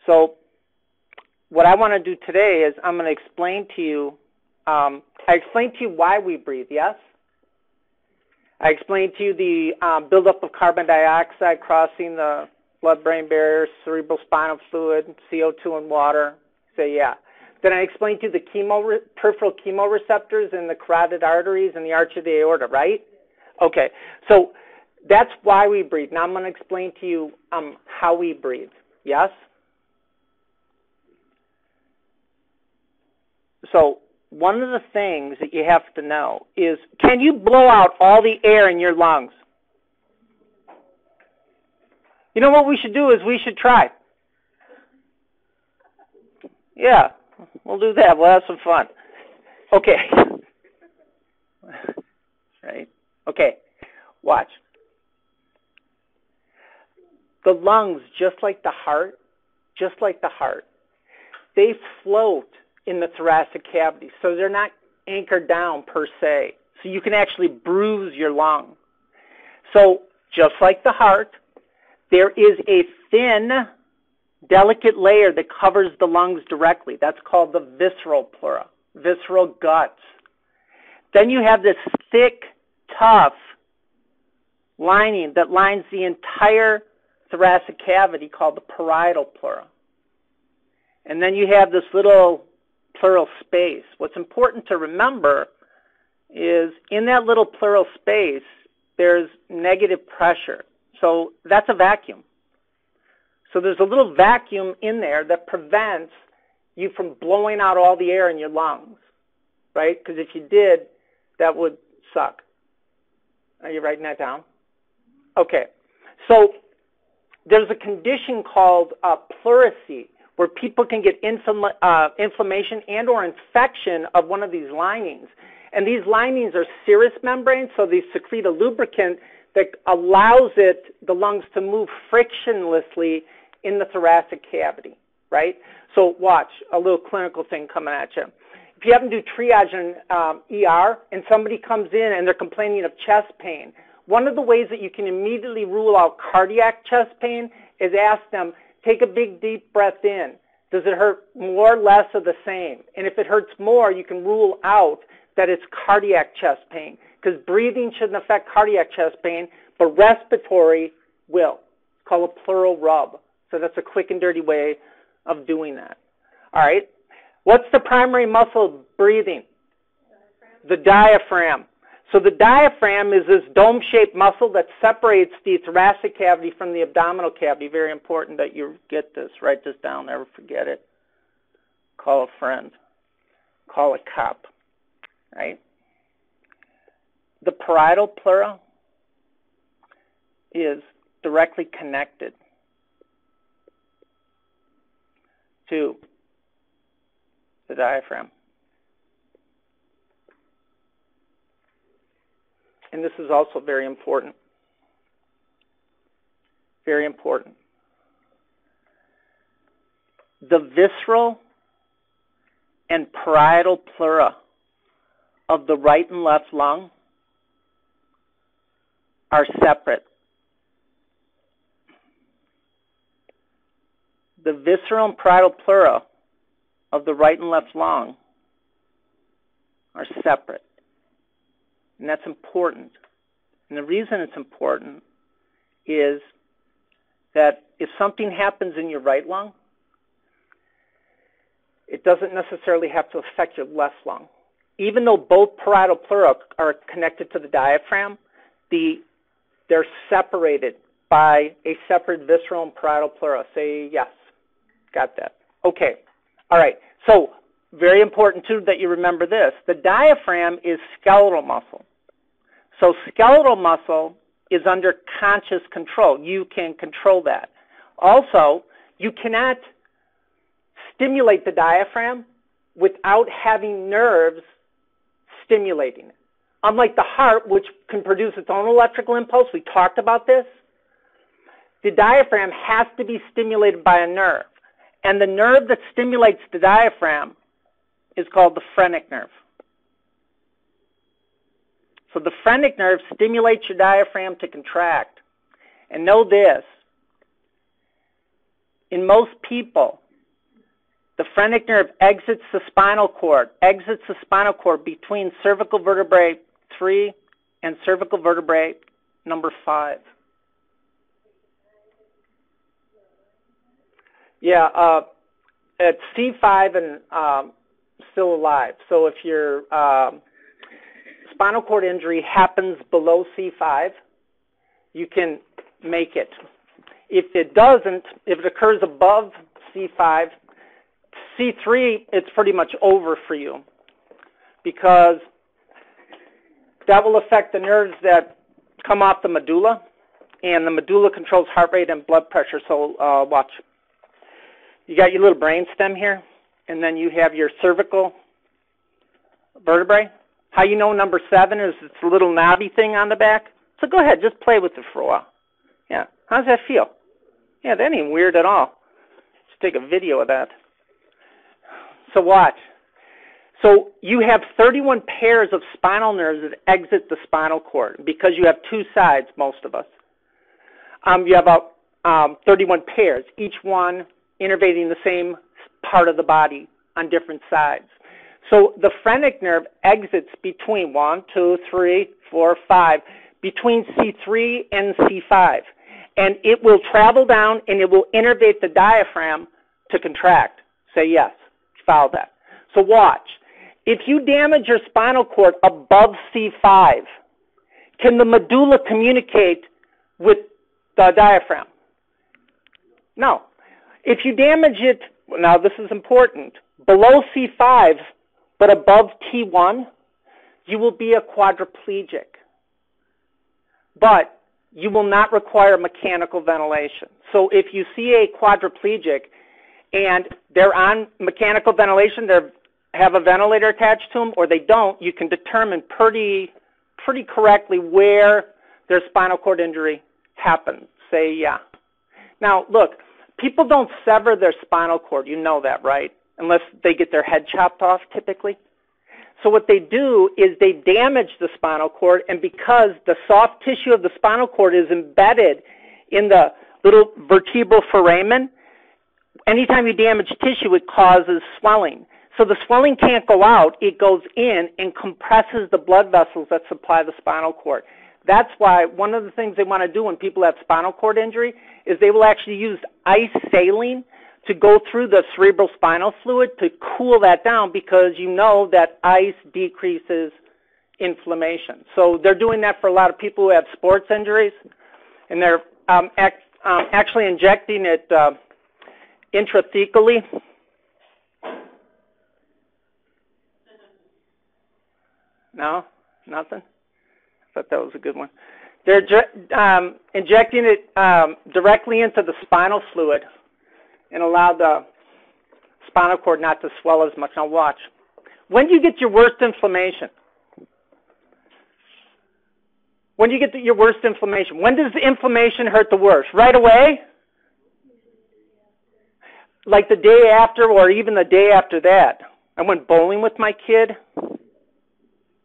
So what I want to do today is I'm going to explain to you, I explained to you why we breathe, yes? I explained to you the buildup of carbon dioxide crossing the blood-brain barrier, cerebrospinal fluid, CO2 and water. Say yeah. Then I explained to you the peripheral chemoreceptors in the carotid arteries and the arch of the aorta, right? Okay, so that's why we breathe. Now I'm going to explain to you how we breathe, yes? So one of the things that you have to know is, can you blow out all the air in your lungs? You know what we should do is we should try. Yeah, we'll do that. We'll have some fun. Okay. Right? Okay. Watch. The lungs, just like the heart, they float in the thoracic cavity. So they're not anchored down per se. So you can actually bruise your lung. So just like the heart, there is a thin, delicate layer that covers the lungs directly. That's called the visceral pleura, visceral guts. Then you have this thick, tough lining that lines the entire thoracic cavity called the parietal pleura. And then you have this little pleural space. What's important to remember is in that little pleural space, there's negative pressure. So that's a vacuum. So there's a little vacuum in there that prevents you from blowing out all the air in your lungs, right? Because if you did, that would suck. Are you writing that down? Okay. So there's a condition called pleurisy, where people can get inflammation and or infection of one of these linings. And these linings are serous membranes, so they secrete a lubricant that allows the lungs to move frictionlessly in the thoracic cavity, right? So watch, a little clinical thing coming at you. If you happen to do triage in ER and somebody comes in and they're complaining of chest pain, one of the ways that you can immediately rule out cardiac chest pain is ask them, take a big deep breath in. Does it hurt more, less, or the same? And if it hurts more, you can rule out that it's cardiac chest pain, because breathing shouldn't affect cardiac chest pain, but respiratory will. It's called a pleural rub. So that's a quick and dirty way of doing that. All right. What's the primary muscle of breathing? The diaphragm. So the diaphragm is this dome-shaped muscle that separates the thoracic cavity from the abdominal cavity. Very important that you get this. Write this down. Never forget it. Call a friend. Call a cop. Right? The parietal pleura is directly connected to the diaphragm. And this is also very important. Very important. The visceral and parietal pleura of the right and left lung are separate. The visceral and parietal pleura of the right and left lung are separate. And that's important. And the reason it's important is that if something happens in your right lung, it doesn't necessarily have to affect your left lung. Even though both parietal pleura are connected to the diaphragm, they're separated by a separate visceral and parietal pleura. Say yes. Got that. Okay. All right. So very important, too, that you remember this. The diaphragm is skeletal muscle. So skeletal muscle is under conscious control. You can control that. Also, you cannot stimulate the diaphragm without having nerves stimulating it. Unlike the heart, which can produce its own electrical impulse, we talked about this, the diaphragm has to be stimulated by a nerve. And the nerve that stimulates the diaphragm is called the phrenic nerve. So the phrenic nerve stimulates your diaphragm to contract. And know this, in most people, the phrenic nerve exits the spinal cord between cervical vertebrae 3 and cervical vertebrae number 5. Yeah, it's C5 and still alive. So if your spinal cord injury happens below C5, you can make it. If it doesn't, if it occurs above C5, C3, it's pretty much over for you, because that will affect the nerves that come off the medulla, and the medulla controls heart rate and blood pressure. So watch. You got your little brain stem here, and then you have your cervical vertebrae. How you know number 7 is it's a little knobby thing on the back? So go ahead, just play with it for a while. Yeah, how does that feel? Yeah, that ain't weird at all. Just take a video of that. So watch. So you have 31 pairs of spinal nerves that exit the spinal cord, because you have 2 sides, most of us. You have about 31 pairs, each one innervating the same part of the body on different sides. So the phrenic nerve exits between 1, 2, 3, 4, 5, between C3 and C5. And it will travel down and it will innervate the diaphragm to contract. Say yes. Follow that. So watch. If you damage your spinal cord above C5, can the medulla communicate with the diaphragm? No. If you damage it, now this is important, below C5 but above T1, you will be a quadriplegic. But you will not require mechanical ventilation. So if you see a quadriplegic and they're on mechanical ventilation, they have a ventilator attached to them, or they don't, you can determine pretty correctly where their spinal cord injury happened. Say yeah. Now look, people don't sever their spinal cord, you know that, right? Unless they get their head chopped off typically. So what they do is they damage the spinal cord, and because the soft tissue of the spinal cord is embedded in the little vertebral foramen, anytime you damage tissue, it causes swelling. So the swelling can't go out, it goes in and compresses the blood vessels that supply the spinal cord. That's why one of the things they want to do when people have spinal cord injury is they will actually use ice saline to go through the cerebral spinal fluid to cool that down, because you know that ice decreases inflammation. So they're doing that for a lot of people who have sports injuries, and they're actually injecting it intrathecally. No? Nothing? I thought that was a good one. They're injecting it directly into the spinal fluid and allow the spinal cord not to swell as much. Now watch. When do you get your worst inflammation? When do you get your worst inflammation? When does the inflammation hurt the worst? Right away? Like the day after, or even the day after that. I went bowling with my kid.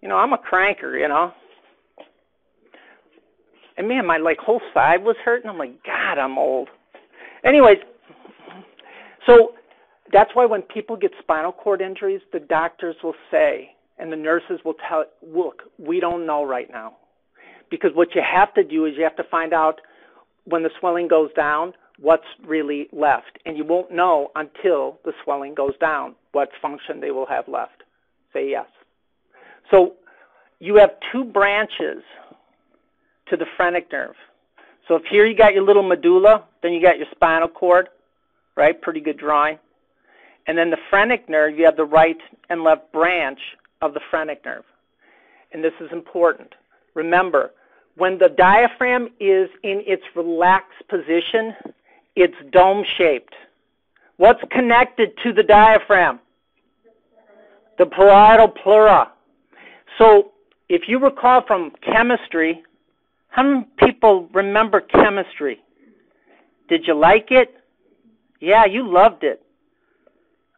You know, I'm a cranker, you know. And man, my whole side was hurting. I'm like, God, I'm old. Anyways, so that's why when people get spinal cord injuries, the doctors will say, and the nurses will tell, look, we don't know right now. Because what you have to do is you have to find out when the swelling goes down, what's really left. And you won't know until the swelling goes down what function they will have left. Say yes. So you have 2 branches to the phrenic nerve. So if here you got your little medulla, then you got your spinal cord, right? Pretty good drawing. And then the phrenic nerve, you have the right and left branch of the phrenic nerve. And this is important. Remember, when the diaphragm is in its relaxed position, it's dome-shaped. What's connected to the diaphragm? The parietal pleura. So if you recall from chemistry, how many people remember chemistry? Did you like it? Yeah, you loved it.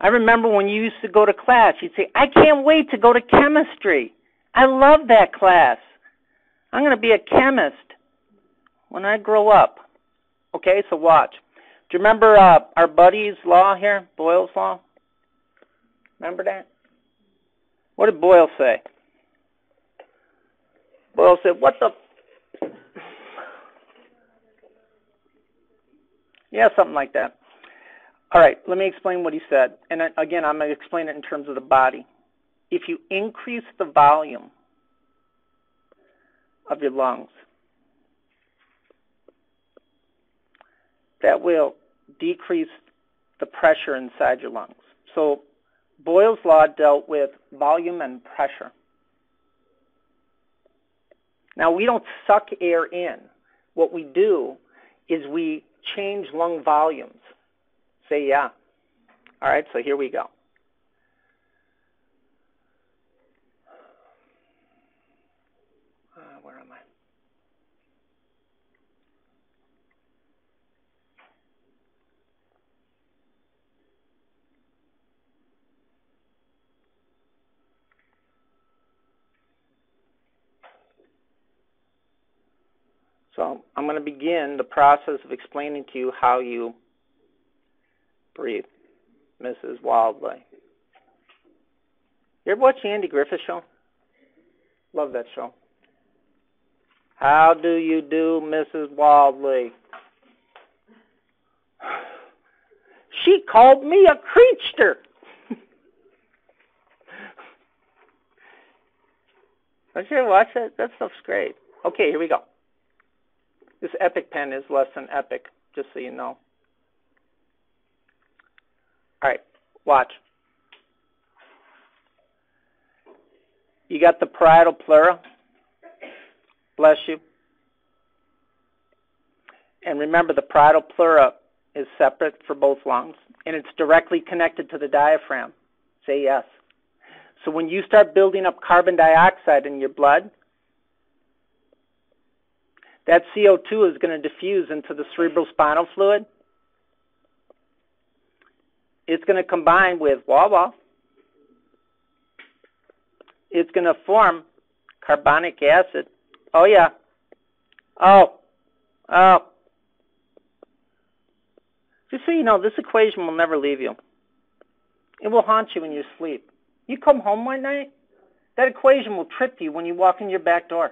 I remember when you used to go to class, you'd say, I can't wait to go to chemistry. I love that class. I'm going to be a chemist when I grow up. Okay, so watch. Do you remember our buddy's law here, Boyle's law? Remember that? What did Boyle say? Boyle said, what the... Yeah, something like that. All right, let me explain what he said. And again, I'm going to explain it in terms of the body. If you increase the volume of your lungs, that will decrease the pressure inside your lungs. So Boyle's law dealt with volume and pressure. Now, we don't suck air in. What we do is we change lung volumes. Say yeah. All right, so here we go. Where am I? So I'm going to begin the process of explaining to you how you breathe, Mrs. Wildley. You ever watch the Andy Griffith Show? Love that show. How do you do, Mrs. Wildley? She called me a creature. Don't you ever watch that? That stuff's great. Okay, here we go. This EpiPen is less than epic, just so you know. All right, watch. You got the parietal pleura. Bless you. And remember, the parietal pleura is separate for both lungs, and it's directly connected to the diaphragm. Say yes. So when you start building up carbon dioxide in your blood, that CO2 is going to diffuse into the cerebrospinal fluid. It's going to combine with WAWA. It's going to form carbonic acid. Oh, yeah. Oh. Just so you know, this equation will never leave you. It will haunt you in your sleep. You come home one night, that equation will trip you when you walk in your back door.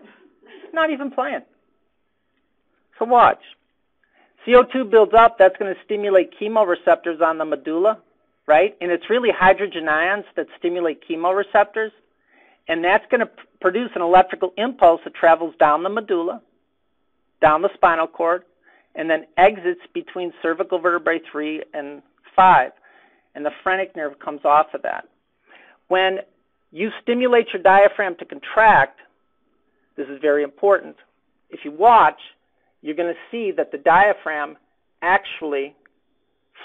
Not even playing. So watch. CO2 builds up. That's going to stimulate chemoreceptors on the medulla, right? And it's really hydrogen ions that stimulate chemoreceptors. And that's going to produce an electrical impulse that travels down the medulla, down the spinal cord, and then exits between cervical vertebrae 3 and 5. And the phrenic nerve comes off of that. When you stimulate your diaphragm to contract, this is very important. If you watch, you're going to see that the diaphragm actually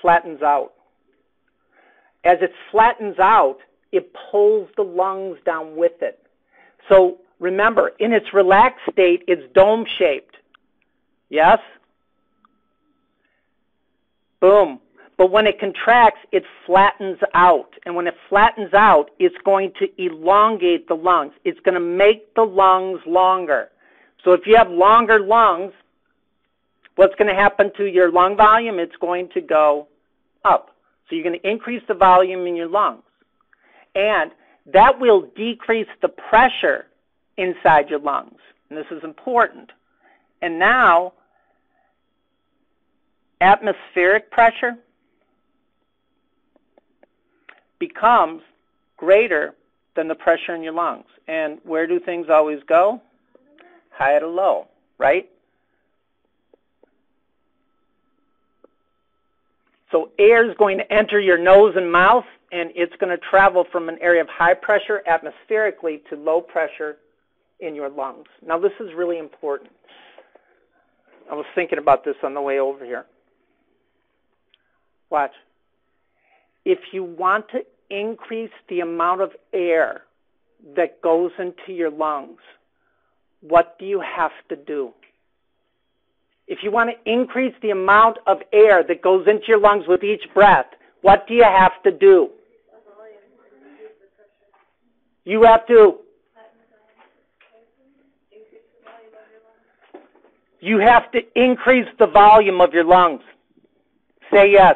flattens out. As it flattens out, it pulls the lungs down with it. So remember, in its relaxed state, it's dome-shaped. Yes? Boom. But when it contracts, it flattens out. And when it flattens out, it's going to elongate the lungs. It's going to make the lungs longer. So if you have longer lungs, what's going to happen to your lung volume? It's going to go up. So you're going to increase the volume in your lungs. And that will decrease the pressure inside your lungs. And this is important. And now, atmospheric pressure becomes greater than the pressure in your lungs. And where do things always go? High to low, right? So air is going to enter your nose and mouth, and it's going to travel from an area of high pressure atmospherically to low pressure in your lungs. Now, this is really important. I was thinking about this on the way over here. Watch. If you want to increase the amount of air that goes into your lungs, what do you have to do? If you want to increase the amount of air that goes into your lungs with each breath, what do you have to do? You have to increase the volume of your lungs. Say yes.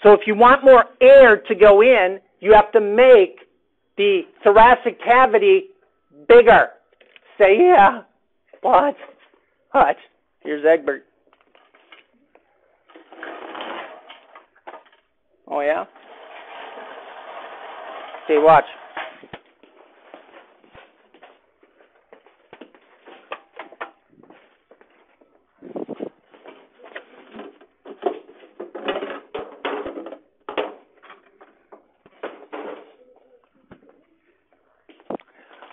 So if you want more air to go in, you have to make the thoracic cavity bigger. Say yeah. What? What? Here's Egbert. Oh, yeah? Say, watch.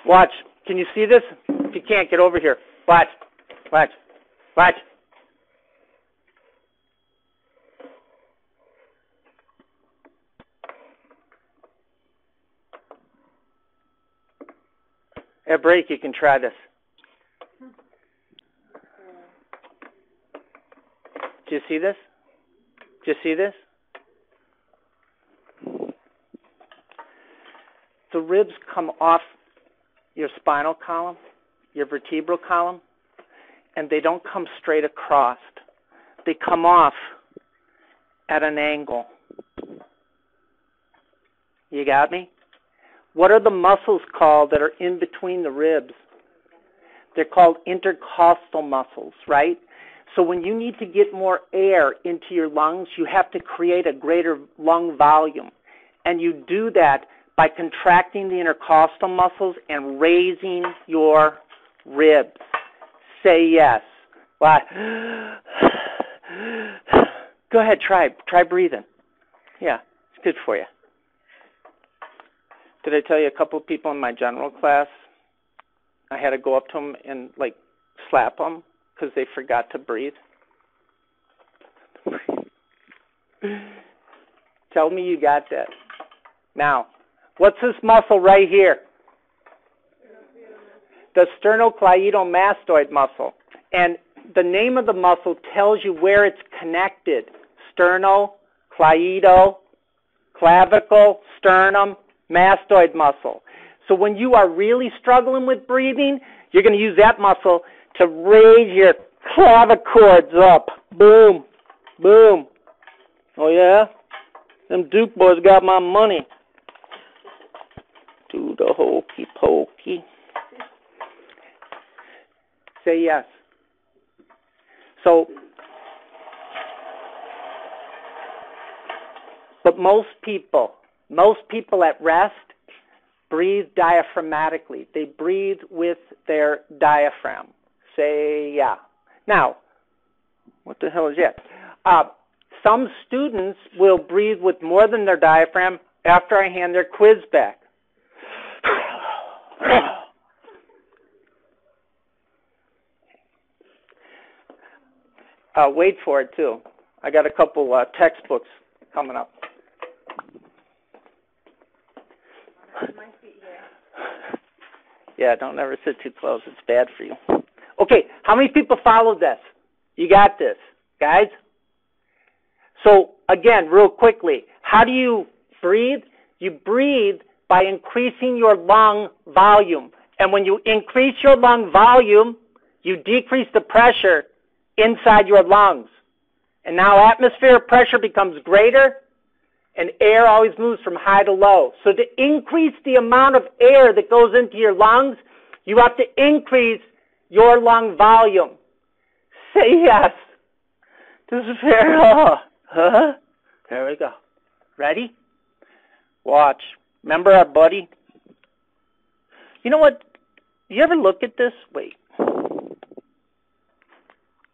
Watch. Can you see this? If you can't, get over here. Watch. Watch. Watch. At break, you can try this. Do you see this? Do you see this? The ribs come off your spinal column, your vertebral column, and they don't come straight across. They come off at an angle. You got me? What are the muscles called that are in between the ribs? They're called intercostal muscles, right? So when you need to get more air into your lungs, you have to create a greater lung volume. And you do that by contracting the intercostal muscles and raising your ribs. Say yes. What? Go ahead, try breathing. Yeah, it's good for you. Did I tell you a couple of people in my general class, I had to go up to them and, like, slap them because they forgot to breathe? Tell me you got that. Now, what's this muscle right here? The sternocleidomastoid muscle. And the name of the muscle tells you where it's connected. Sterno, cleido, clavicle, sternum, mastoid muscle. So when you are really struggling with breathing, you're going to use that muscle to raise your clavichords up. Boom, boom. Oh, yeah? Them Duke boys got my money. Do the hokey pokey. Say yes. So, but most people at rest breathe diaphragmatically. They breathe with their diaphragm. Say yeah. Now, what the hell is that? Some students will breathe with more than their diaphragm after I hand their quiz back. Wait for it, too. I got a couple textbooks coming up. Yeah, don't ever sit too close. It's bad for you. Okay, how many people followed this? You got this, guys? So, again, real quickly, how do you breathe? You breathe by increasing your lung volume. And when you increase your lung volume, you decrease the pressure inside your lungs. And now atmospheric pressure becomes greater, and air always moves from high to low. So to increase the amount of air that goes into your lungs, you have to increase your lung volume. Say yes. This is fair. There we go. Ready? Watch. Remember our buddy? You know what? You ever look at this? Wait.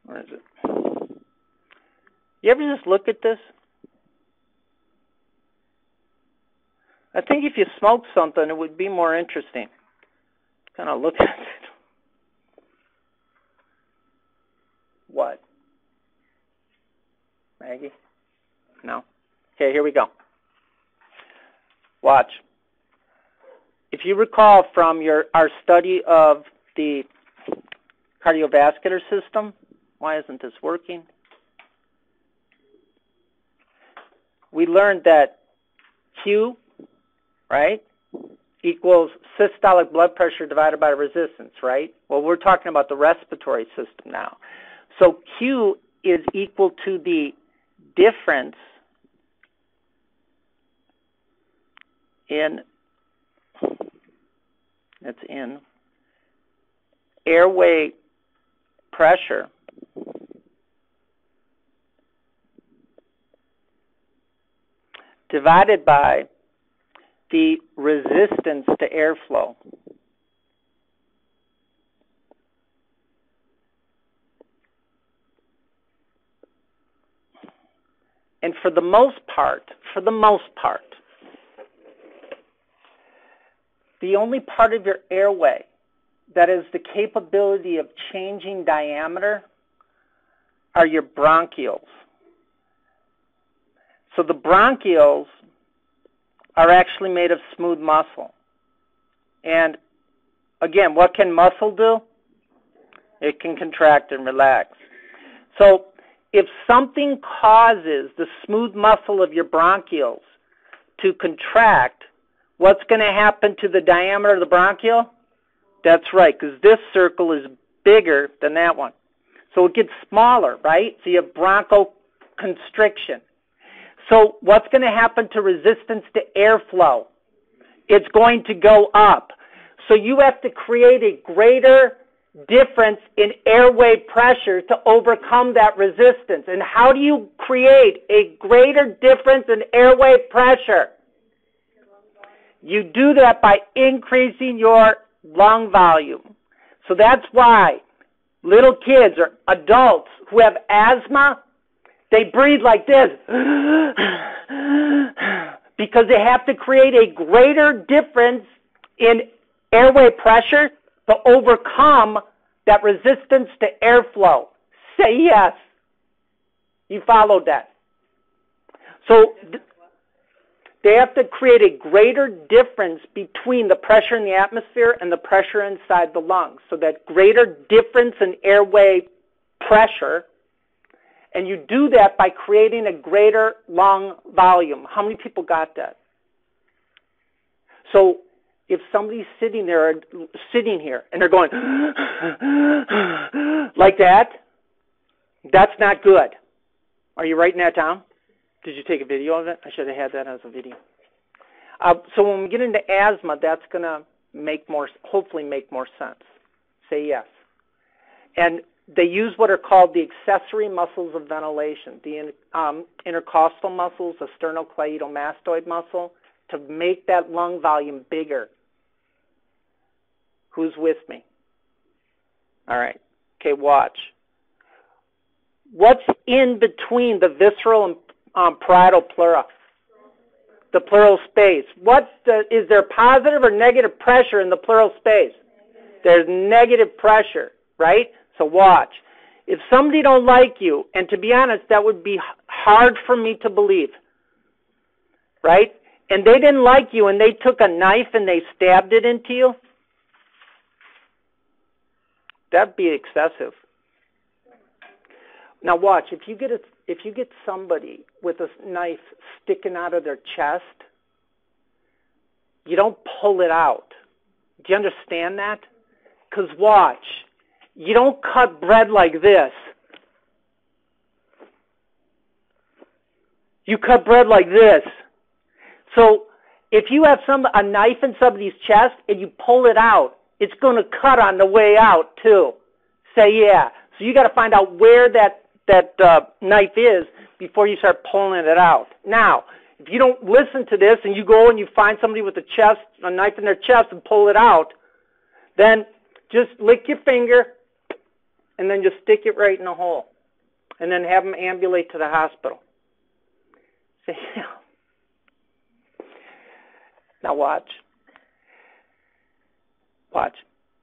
Where is it? You ever just look at this? I think if you smoked something, it would be more interesting. Kind of look at it. What? Maggie? No? Okay, here we go. Watch. If you recall from our study of the cardiovascular system, why isn't this working? We learned that Q, right, equals systolic blood pressure divided by resistance, right? Well, we're talking about the respiratory system now. So Q is equal to the difference in, that's in, airway pressure divided by the resistance to airflow. And for the most part, the only part of your airway that has the capability of changing diameter are your bronchioles. So the bronchioles are actually made of smooth muscle. And again, what can muscle do? It can contract and relax. So if something causes the smooth muscle of your bronchioles to contract, what's going to happen to the diameter of the bronchiole? That's right, because this circle is bigger than that one. So it gets smaller, right? So you have bronchoconstriction. So what's going to happen to resistance to airflow? It's going to go up. So you have to create a greater difference in airway pressure to overcome that resistance. And how do you create a greater difference in airway pressure? You do that by increasing your lung volume. So that's why little kids or adults who have asthma, they breathe like this because they have to create a greater difference in airway pressure to overcome that resistance to airflow. Say yes. You followed that. So they have to create a greater difference between the pressure in the atmosphere and the pressure inside the lungs. So that greater difference in airway pressure, and you do that by creating a greater lung volume. How many people got that? So if somebody's sitting here and they're going like that, that's not good. Are you writing that down? Did you take a video of it? I should have had that as a video. So when we get into asthma, that's going to hopefully make more sense. Say yes. And they use what are called the accessory muscles of ventilation, the intercostal muscles, the sternocleidomastoid muscle, to make that lung volume bigger. Who's with me? All right. Okay, watch. What's in between the visceral and parietal pleura? The pleural space. Is there positive or negative pressure in the pleural space? There's negative pressure, right? So watch. If somebody don't like you, and to be honest, that would be hard for me to believe, right? And they didn't like you, and they took a knife and they stabbed it into you, that'd be excessive. Now watch. If you get somebody with a knife sticking out of their chest, you don't pull it out. Do you understand that? Because watch. You don't cut bread like this. You cut bread like this. So if you have a knife in somebody's chest and you pull it out, it's going to cut on the way out too. Say yeah. So you got to find out where that knife is before you start pulling it out. Now, if you don't listen to this and you go and you find somebody with a knife in their chest and pull it out, then just lick your finger and then just stick it right in the hole. And then have them ambulate to the hospital. Say, yeah. Now watch. Watch.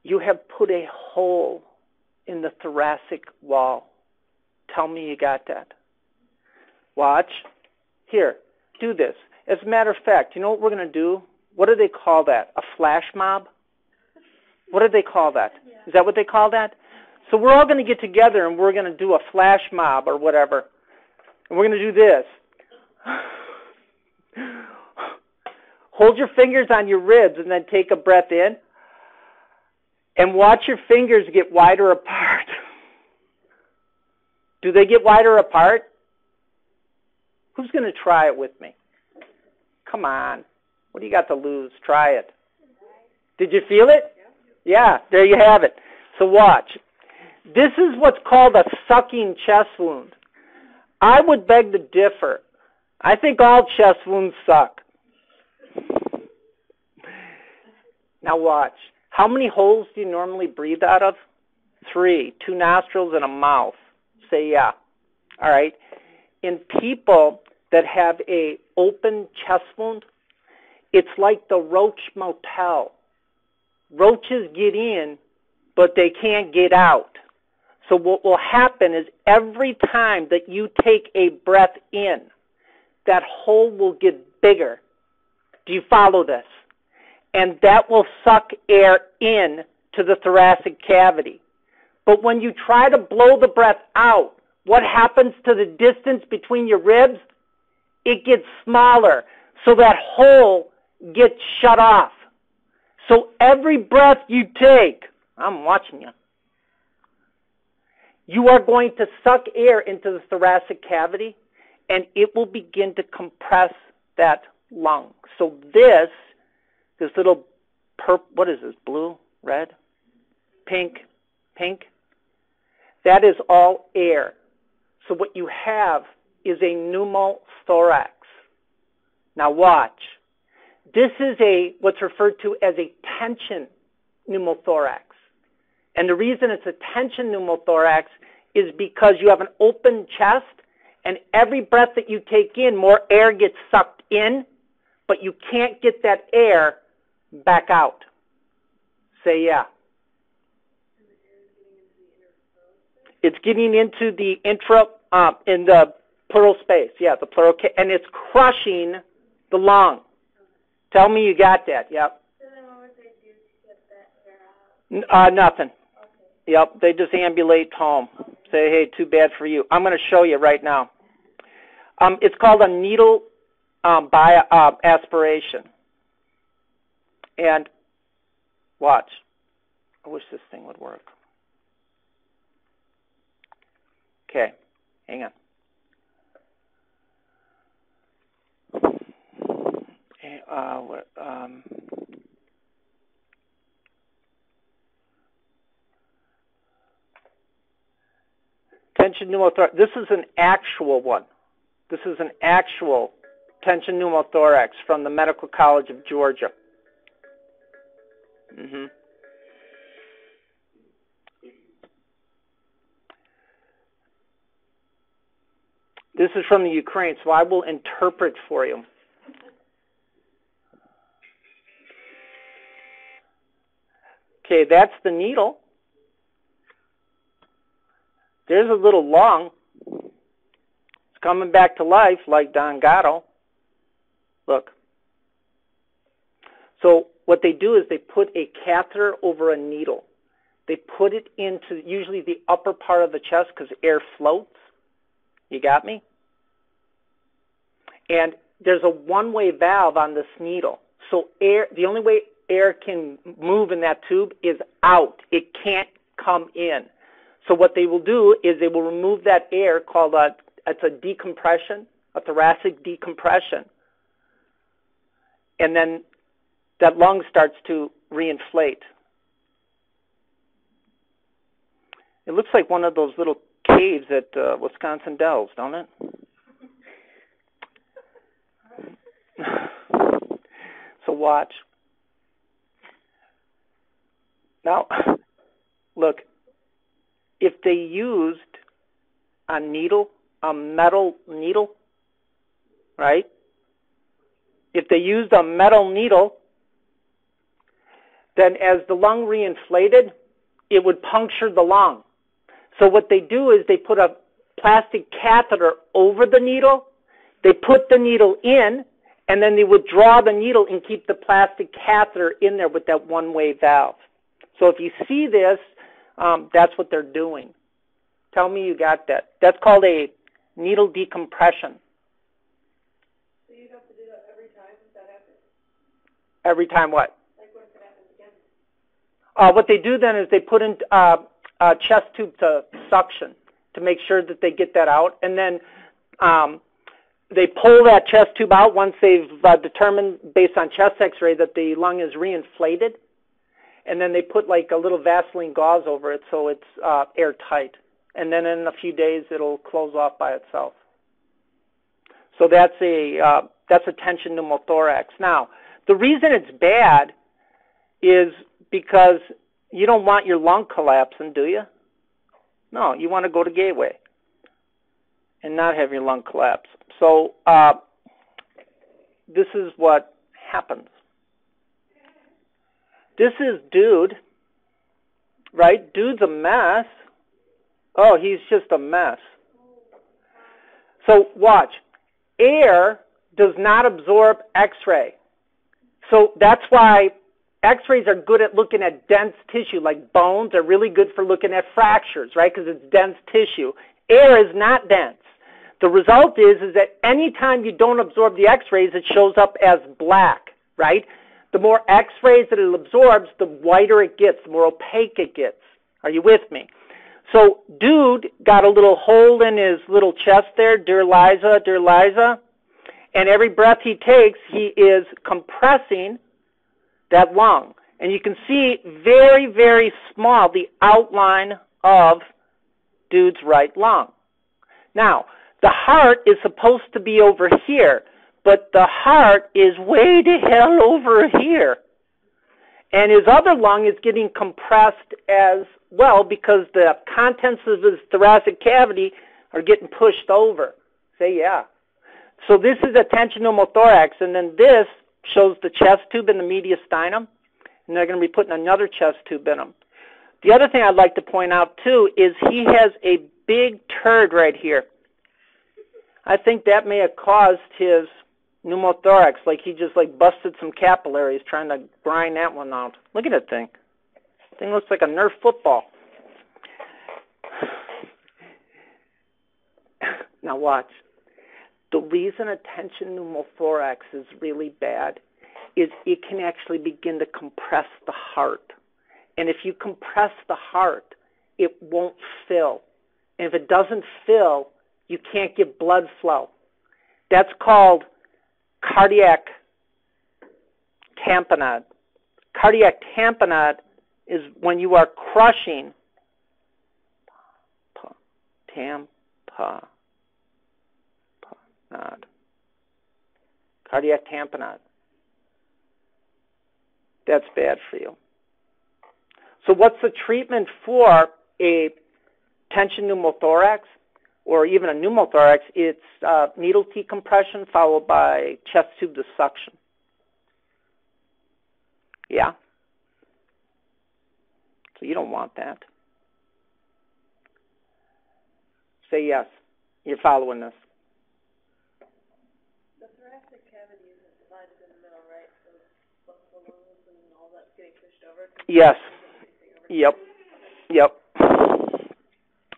You have put a hole in the thoracic wall. Tell me you got that. Watch. Here, do this. As a matter of fact, you know what we're going to do? What do they call that? A flash mob? What do they call that? Yeah. Is that what they call that? So we're all going to get together and we're going to do a flash mob or whatever. And we're going to do this. Hold your fingers on your ribs and then take a breath in. And watch your fingers get wider apart. Do they get wider apart? Who's going to try it with me? Come on. What do you got to lose? Try it. Did you feel it? Yeah, there you have it. So watch. This is what's called a sucking chest wound. I would beg to differ. I think all chest wounds suck. Now watch. How many holes do you normally breathe out of? 3. 2 nostrils and a mouth. Say yeah. All right. In people that have a open chest wound, it's like the roach motel. Roaches get in, but they can't get out. So what will happen is every time that you take a breath in, that hole will get bigger. Do you follow this? And that will suck air in to the thoracic cavity. But when you try to blow the breath out, what happens to the distance between your ribs? It gets smaller. So that hole gets shut off. So every breath you take, I'm watching you, you are going to suck air into the thoracic cavity, and it will begin to compress that lung. So this little what is this, blue, red, pink, that is all air. So what you have is a pneumothorax. Now watch. This is what's referred to as a tension pneumothorax. And the reason it's a tension pneumothorax is because you have an open chest, and every breath that you take in, more air gets sucked in, but you can't get that air back out. Say yeah. It's getting into the in the pleural space. Yeah, the pleural, and it's crushing the lung. Tell me you got that. Yep. So then what would they do to get that air out? Nothing. Okay. Yep, they just ambulate home. Okay. Say, hey, too bad for you. I'm going to show you right now. It's called a needle aspiration. And watch. I wish this thing would work. Okay, hang on. Tension pneumothorax. This is an actual one. This is an actual tension pneumothorax from the Medical College of Georgia. This is from the Ukraine, so I will interpret for you. Okay, that's the needle. There's a little lung. It's coming back to life like Don Gatto. Look. So what they do is they put a catheter over a needle. They put it into usually the upper part of the chest because air floats. You got me? And there's a one-way valve on this needle. So the only way air can move in that tube is out. It can't come in. So what they will do is they will remove that air called it's a decompression, a thoracic decompression. And then that lung starts to reinflate. It looks like one of those little caves at Wisconsin Dells, don't it? So watch. Now, look, if they used a needle, a metal needle, right? If they used a metal needle, then as the lung reinflated, it would puncture the lung. So what they do is they put a plastic catheter over the needle, they put the needle in, and then they would draw the needle and keep the plastic catheter in there with that one-way valve. So if you see this, that's what they're doing. Tell me you got that. That's called a needle decompression. So you'd have to do that every time if that happens? Every time what? Like what if it happens again? What they do then is they put in a chest tube to suction. to make sure that they get that out. And then they pull that chest tube out once they've determined, based on chest x-ray, that the lung is reinflated. And then they put like a little Vaseline gauze over it so it's airtight. And then in a few days, it'll close off by itself. So that's a tension pneumothorax. Now, the reason it's bad is because you don't want your lung collapsing, do you? No, you want to go to gateway and not have your lung collapse. So this is what happens. This is dude, right? Dude's a mess. Oh, he's just a mess. So watch. Air does not absorb X-ray. So that's why X-rays are good at looking at dense tissue, like bones are really good for looking at fractures, right? Because it's dense tissue. Air is not dense. The result is that anytime you don't absorb the X-rays, it shows up as black, right? The more X-rays that it absorbs, the whiter it gets, the more opaque it gets. Are you with me? So dude got a little hole in his little chest there, dear Liza, and every breath he takes, he is compressing that lung. And you can see very, very small the outline of dude's right lung. Now, the heart is supposed to be over here, but the heart is way the hell over here. And his other lung is getting compressed as well because the contents of his thoracic cavity are getting pushed over. Say yeah. So this is a tension pneumothorax, and then this shows the chest tube in the mediastinum, and they're going to be putting another chest tube in him. The other thing I'd like to point out, too, is he has a big turd right here. I think that may have caused his pneumothorax, like he just like busted some capillaries trying to grind that one out. Look at that thing. That thing looks like a Nerf football. Now watch. The reason a tension pneumothorax is really bad is it can actually begin to compress the heart. And if you compress the heart, it won't fill. And if it doesn't fill, you can't get blood flow. That's called cardiac tamponade. Cardiac tamponade is when you are crushing cardiac tamponade. That's bad for you. So what's the treatment for a tension pneumothorax or even a pneumothorax? It's needle T compression followed by chest tube dissection. Yeah? So you don't want that. Say yes. You're following this. The thoracic cavity isn't divided in the middle, right? So the lungs and all that's getting pushed over? Yes. Yep.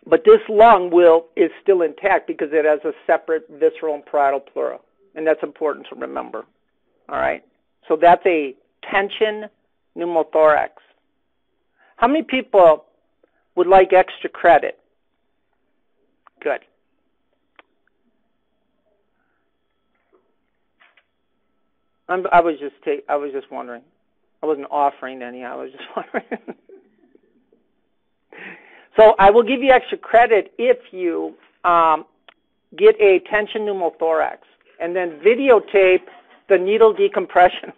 But this lung is still intact because it has a separate visceral and parietal pleura, and that's important to remember. All right? So that's a tension pneumothorax. How many people would like extra credit? Good. I was just wondering. I wasn't offering any. I was just wondering. So I will give you extra credit if you get a tension pneumothorax and then videotape the needle decompression.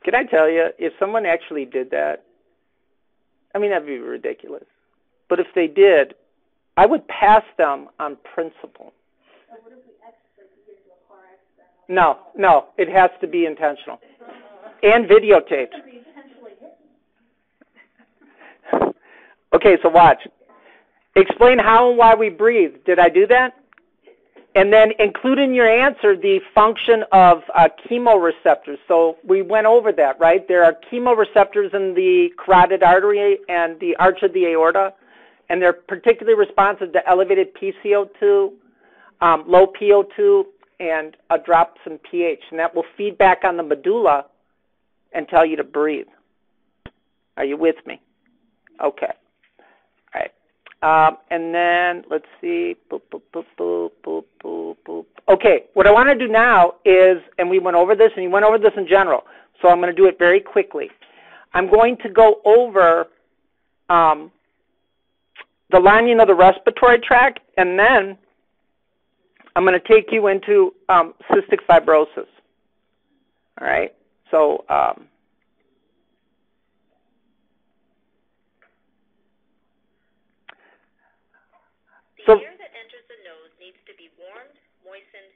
Can I tell you, if someone actually did that, I mean, that'd be ridiculous. But if they did, I would pass them on principle. What if we actually get into a car accident? No, it has to be intentional. And videotaped. Okay, so watch. Explain how and why we breathe. Did I do that? And then include in your answer the function of chemoreceptors. So we went over that, right? There are chemoreceptors in the carotid artery and the arch of the aorta, and they're particularly responsive to elevated PCO2, low PO2, and drops in pH. And that will feed back on the medulla and tell you to breathe. Are you with me? Okay. All right. And then, let's see. Boop, boop, boop, boop, boop, boop, boop. Okay, what I want to do now is, and we went over this, and you went over this in general, so I'm going to do it very quickly. I'm going to go over the lining of the respiratory tract, and then I'm going to take you into cystic fibrosis. All right? So, the air that enters the nose needs to be warmed, moistened.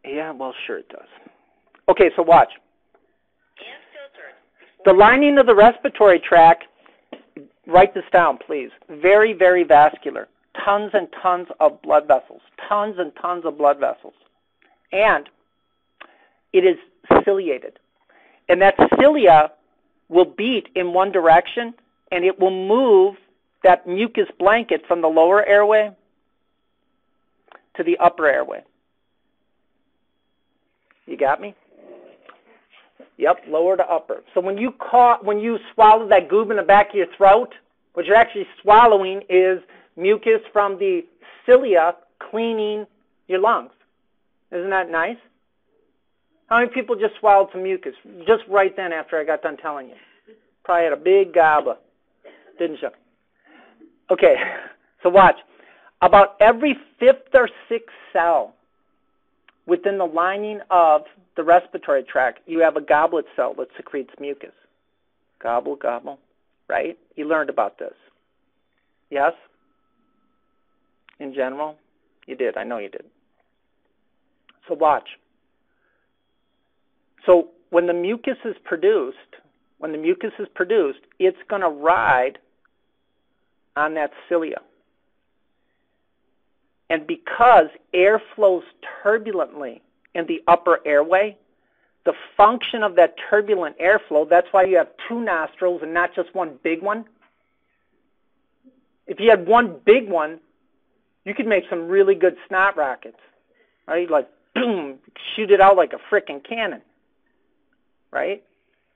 Yeah, well, sure it does. Okay, so watch. And filtered. The lining of the respiratory tract, write this down, please. Very, very vascular. Tons and tons of blood vessels. Tons and tons of blood vessels. And it is ciliated. And that cilia will beat in one direction, and it will move that mucus blanket from the lower airway to the upper airway. You got me? Yep, lower to upper. So when you swallow that goob in the back of your throat, what you're actually swallowing is mucus from the cilia cleaning your lungs. Isn't that nice? How many people just swallowed some mucus just right then after I got done telling you? Probably had a big gobbler, didn't you? Okay, so watch. About every fifth or sixth cell within the lining of the respiratory tract, you have a goblet cell that secretes mucus. Gobble, gobble, right? You learned about this. Yes? In general? You did. I know you did. So watch. So when the mucus is produced, it's going to ride on that cilia. And because air flows turbulently in the upper airway, the function of that turbulent airflow, that's why you have two nostrils and not just one big one. If you had one big one, you could make some really good snot rockets, right? Like, boom, shoot it out like a frickin' cannon, right?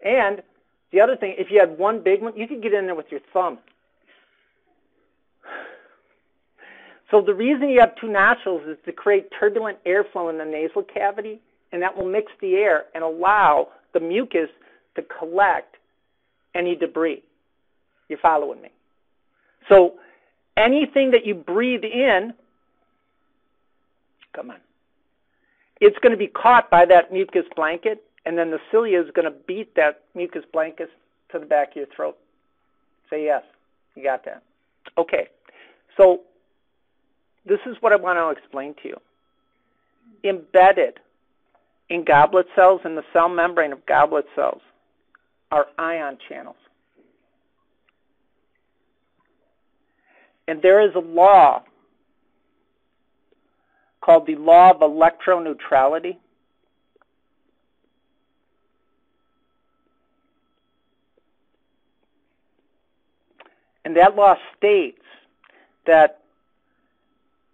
And the other thing, if you had one big one, you could get in there with your thumb. So the reason you have two nostrils is to create turbulent airflow in the nasal cavity, and that will mix the air and allow the mucus to collect any debris. You're following me? So anything that you breathe in, come on, it's going to be caught by that mucus blanket, and then the cilia is going to beat that mucus blanket to the back of your throat. Say yes. You got that. Okay. So this is what I want to explain to you. Embedded in goblet cells, in the cell membrane of goblet cells, are ion channels. And there is a law called the law of electroneutrality. And that law states that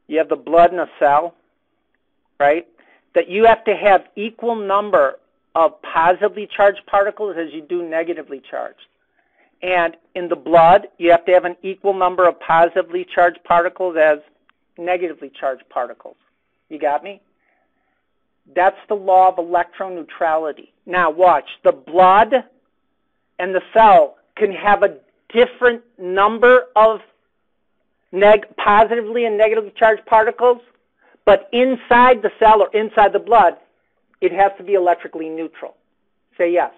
you have the blood in a cell, right? That you have to have equal number of positively charged particles as you do negatively charged. And in the blood, you have to have an equal number of positively charged particles as negatively charged particles. You got me? That's the law of electroneutrality. Now watch, the blood and the cell can have a different number of positively and negatively charged particles, but inside the cell or inside the blood, it has to be electrically neutral. Say yes.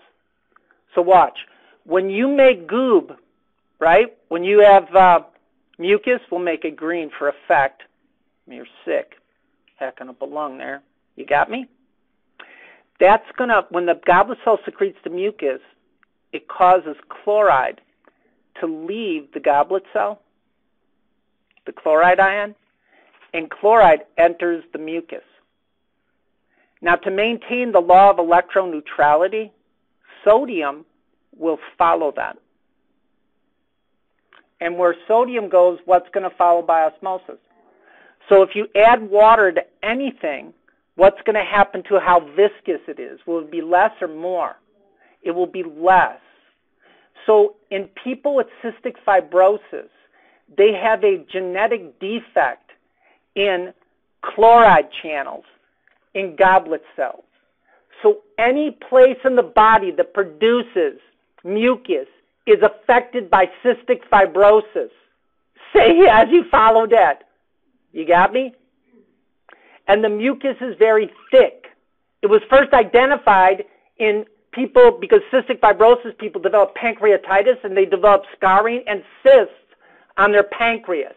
So watch. When you make goob, right, when you have mucus, we'll make it green for effect. You're sick. Heck, gonna belong there. You got me? That's gonna, when the goblet cell secretes the mucus, it causes chloride to leave the goblet cell, the chloride ion, and chloride enters the mucus. Now, to maintain the law of electroneutrality, sodium will follow that. And where sodium goes, what's going to follow by osmosis? So if you add water to anything, what's going to happen to how viscous it is? Will it be less or more? it will be less. So in people with cystic fibrosis, they have a genetic defect in chloride channels in goblet cells. So any place in the body that produces mucus is affected by cystic fibrosis. Say as you follow that. You got me? And the mucus is very thick. It was first identified in people because cystic fibrosis people develop pancreatitis and they develop scarring and cysts on their pancreas.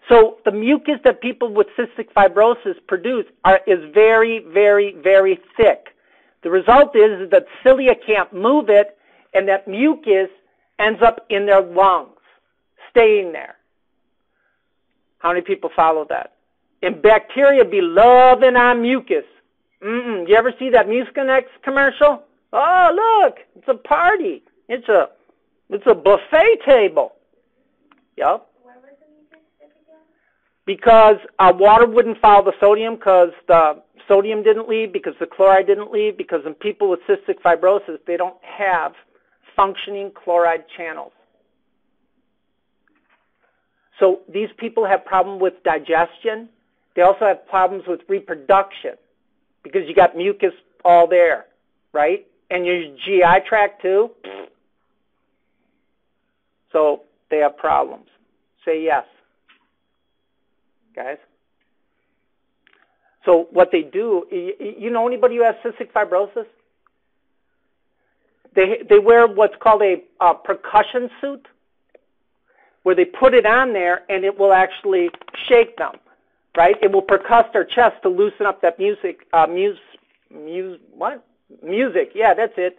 So the mucus that people with cystic fibrosis produce is very, very, very thick. The result is that cilia can't move it, and that mucus ends up in their lungs, staying there. How many people follow that? And bacteria be loving on mucus. You ever see that Mucinex commercial? Oh, look, it's a party. It's a buffet table. Yep. Why was the mucus thick again? Because water wouldn't follow the sodium because the sodium didn't leave, because the chloride didn't leave, because in people with cystic fibrosis, they don't have functioning chloride channels. So these people have problems with digestion. They also have problems with reproduction because you got mucus all there, right? And your GI tract too. So they have problems. Say yes, guys. So what they do, you know anybody who has cystic fibrosis? They wear what's called a percussion suit, where they put it on there and it will actually shake them, right? It will percuss their chest to loosen up that music. Music, yeah, that's it.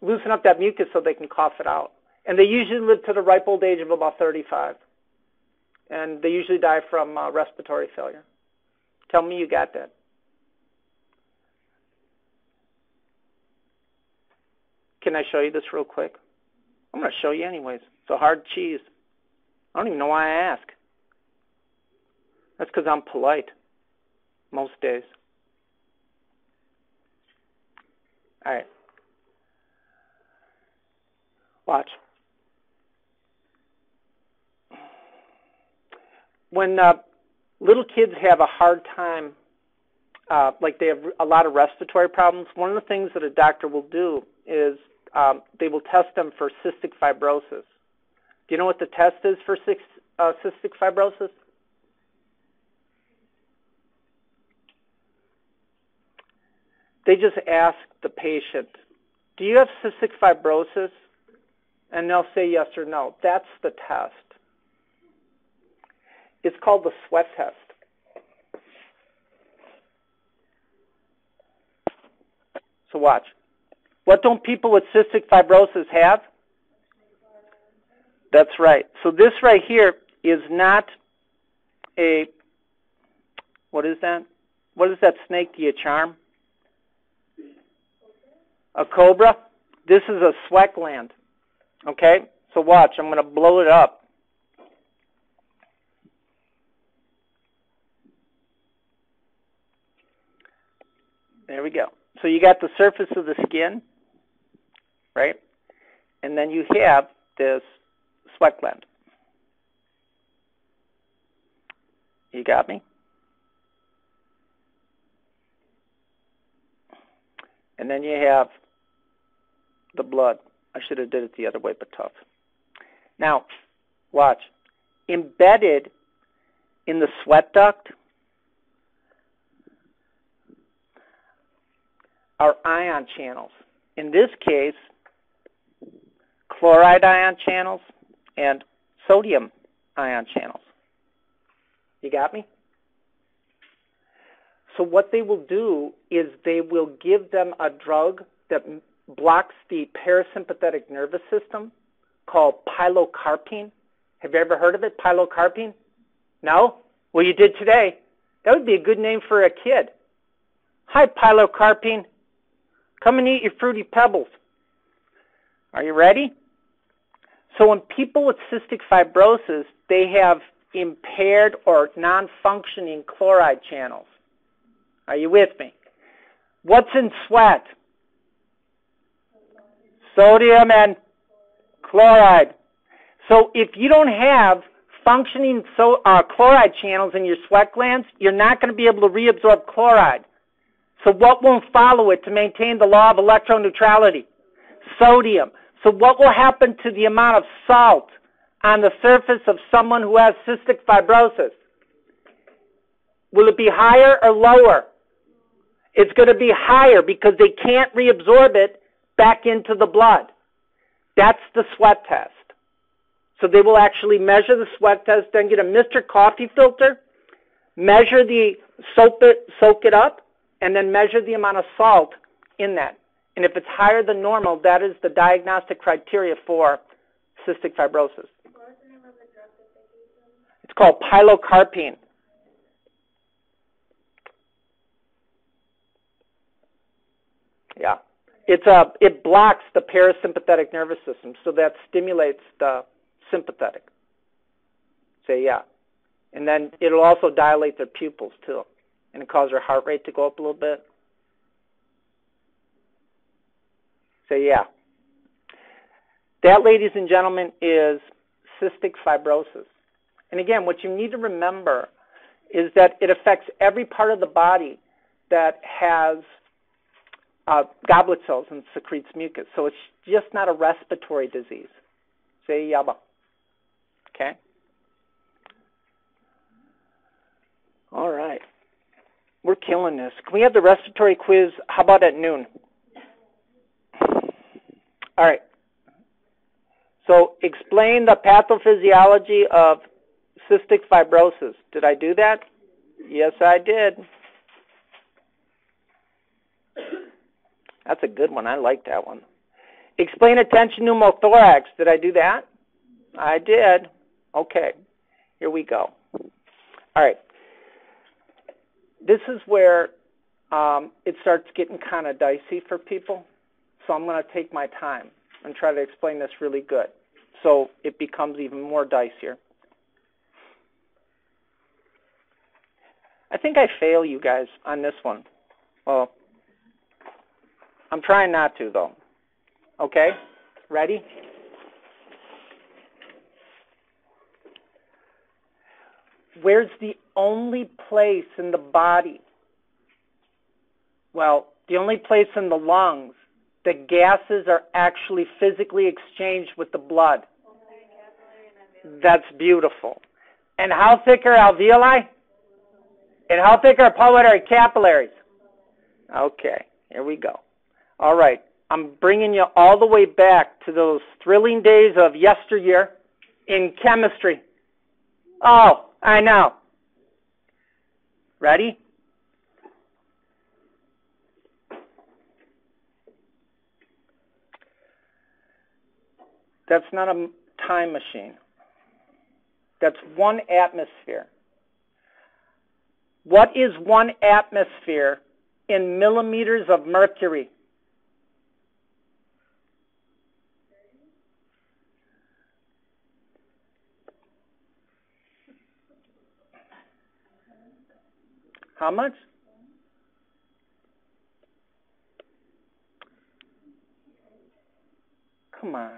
Loosen up that mucus so they can cough it out. And they usually live to the ripe old age of about 35. And they usually die from respiratory failure. Tell me you got that. Can I show you this real quick? I'm going to show you anyways. It's a hard cheese. I don't even know why I ask. That's because I'm polite most days. All right. Watch. When little kids have a hard time, like they have a lot of respiratory problems, one of the things that a doctor will do is they will test them for cystic fibrosis. Do you know what the test is for cystic fibrosis? They just ask the patient, do you have cystic fibrosis? And they'll say yes or no. That's the test. It's called the sweat test. So watch. What don't people with cystic fibrosis have? That's right. So this right here is not a, what is that? What is that snake do you charm? A cobra? This is a sweat gland. Okay? So watch. I'm going to blow it up. There we go. So you got the surface of the skin, right? And then you have this sweat gland. You got me? And then you have the blood. I should have did it the other way, but tough. Now, watch. Embedded in the sweat duct are ion channels. In this case, chloride ion channels and sodium ion channels. You got me? So what they will do is they will give them a drug that blocks the parasympathetic nervous system called pilocarpine. Have you ever heard of it, pilocarpine? No? Well, you did today. That would be a good name for a kid. Hi, pilocarpine. Come and eat your Fruity Pebbles. Are you ready? So in people with cystic fibrosis, they have impaired or non-functioning chloride channels. Are you with me? What's in sweat? Sodium and chloride. So if you don't have functioning chloride channels in your sweat glands, you're not going to be able to reabsorb chloride. So what won't follow it to maintain the law of electron neutrality? Sodium. So what will happen to the amount of salt on the surface of someone who has cystic fibrosis? Will it be higher or lower? It's going to be higher because they can't reabsorb it back into the blood. That's the sweat test. So they will actually measure the sweat test, then get a Mr. Coffee filter, measure soak it up, and then measure the amount of salt in that. And if it's higher than normal, that is the diagnostic criteria for cystic fibrosis. What was the name of the drug that they used? It's called pilocarpine. Yeah. It blocks the parasympathetic nervous system, so that stimulates the sympathetic. Say yeah. And then it'll also dilate their pupils too, and it causes their heart rate to go up a little bit. Say yeah. That, ladies and gentlemen, is cystic fibrosis. And again, what you need to remember is that it affects every part of the body that has goblet cells and secretes mucus. So it's just not a respiratory disease. Say yaba. Okay? All right. We're killing this. Can we have the respiratory quiz? How about at noon? All right. So explain the pathophysiology of cystic fibrosis. Did I do that? Yes, I did. That's a good one. I like that one. Explain attention pneumothorax. Did I do that? I did. Okay. Here we go. All right. This is where it starts getting kind of dicey for people. So I'm going to take my time and try to explain this really good. So it becomes even more dicier. I think I fail you guys on this one. Well, I'm trying not to, though. Okay? Ready? Where's the only place in the body, well, the only place in the lungs that gases are actually physically exchanged with the blood? That's beautiful. And how thick are alveoli? And how thick are pulmonary capillaries? Okay, here we go. All right, I'm bringing you all the way back to those thrilling days of yesteryear in chemistry. Oh, I know. Ready? That's not a time machine. That's one atmosphere. What is one atmosphere in millimeters of mercury? How much? Come on.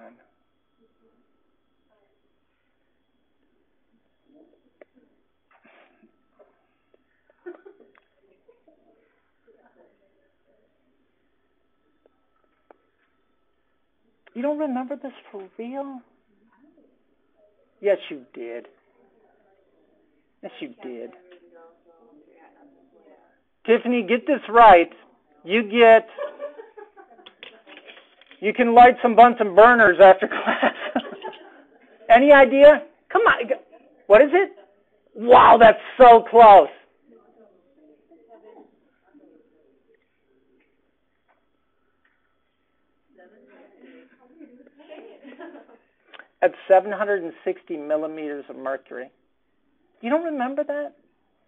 You don't remember this for real? Yes, you did. Yes, you did. Tiffany, get this right. You can light some Bunsen burners after class. Any idea? Come on. What is it? Wow, that's so close. At 760 millimeters of mercury. You don't remember that?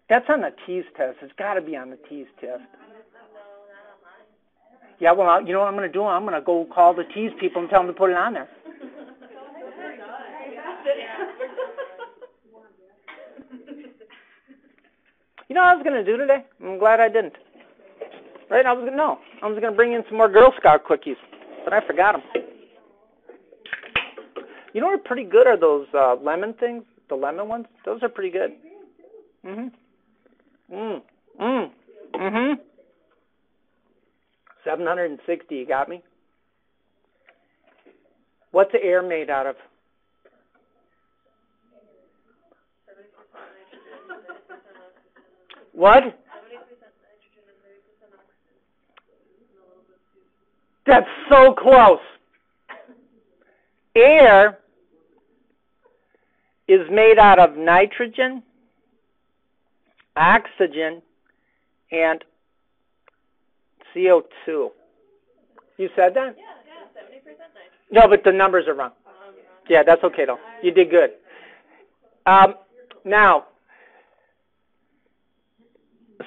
That's on the TEAS test. It's got to be on the TEAS test. Yeah, well, you know what I'm going to do? I'm going to go call the TEAS people and tell them to put it on there. You know what I was going to do today? I'm glad I didn't. Right? I was going to bring in some more Girl Scout cookies, but I forgot them. You know what are pretty good are those lemon things, the lemon ones? Those are pretty good. Mm-hmm. 760, you got me? What's the air made out of? What? 70% nitrogen and 30% oxygen. That's so close. Air is made out of nitrogen, oxygen, and CO2. You said that? Yeah, 70% nitrogen. No, but the numbers are wrong. Yeah, that's okay though. You did good. Now,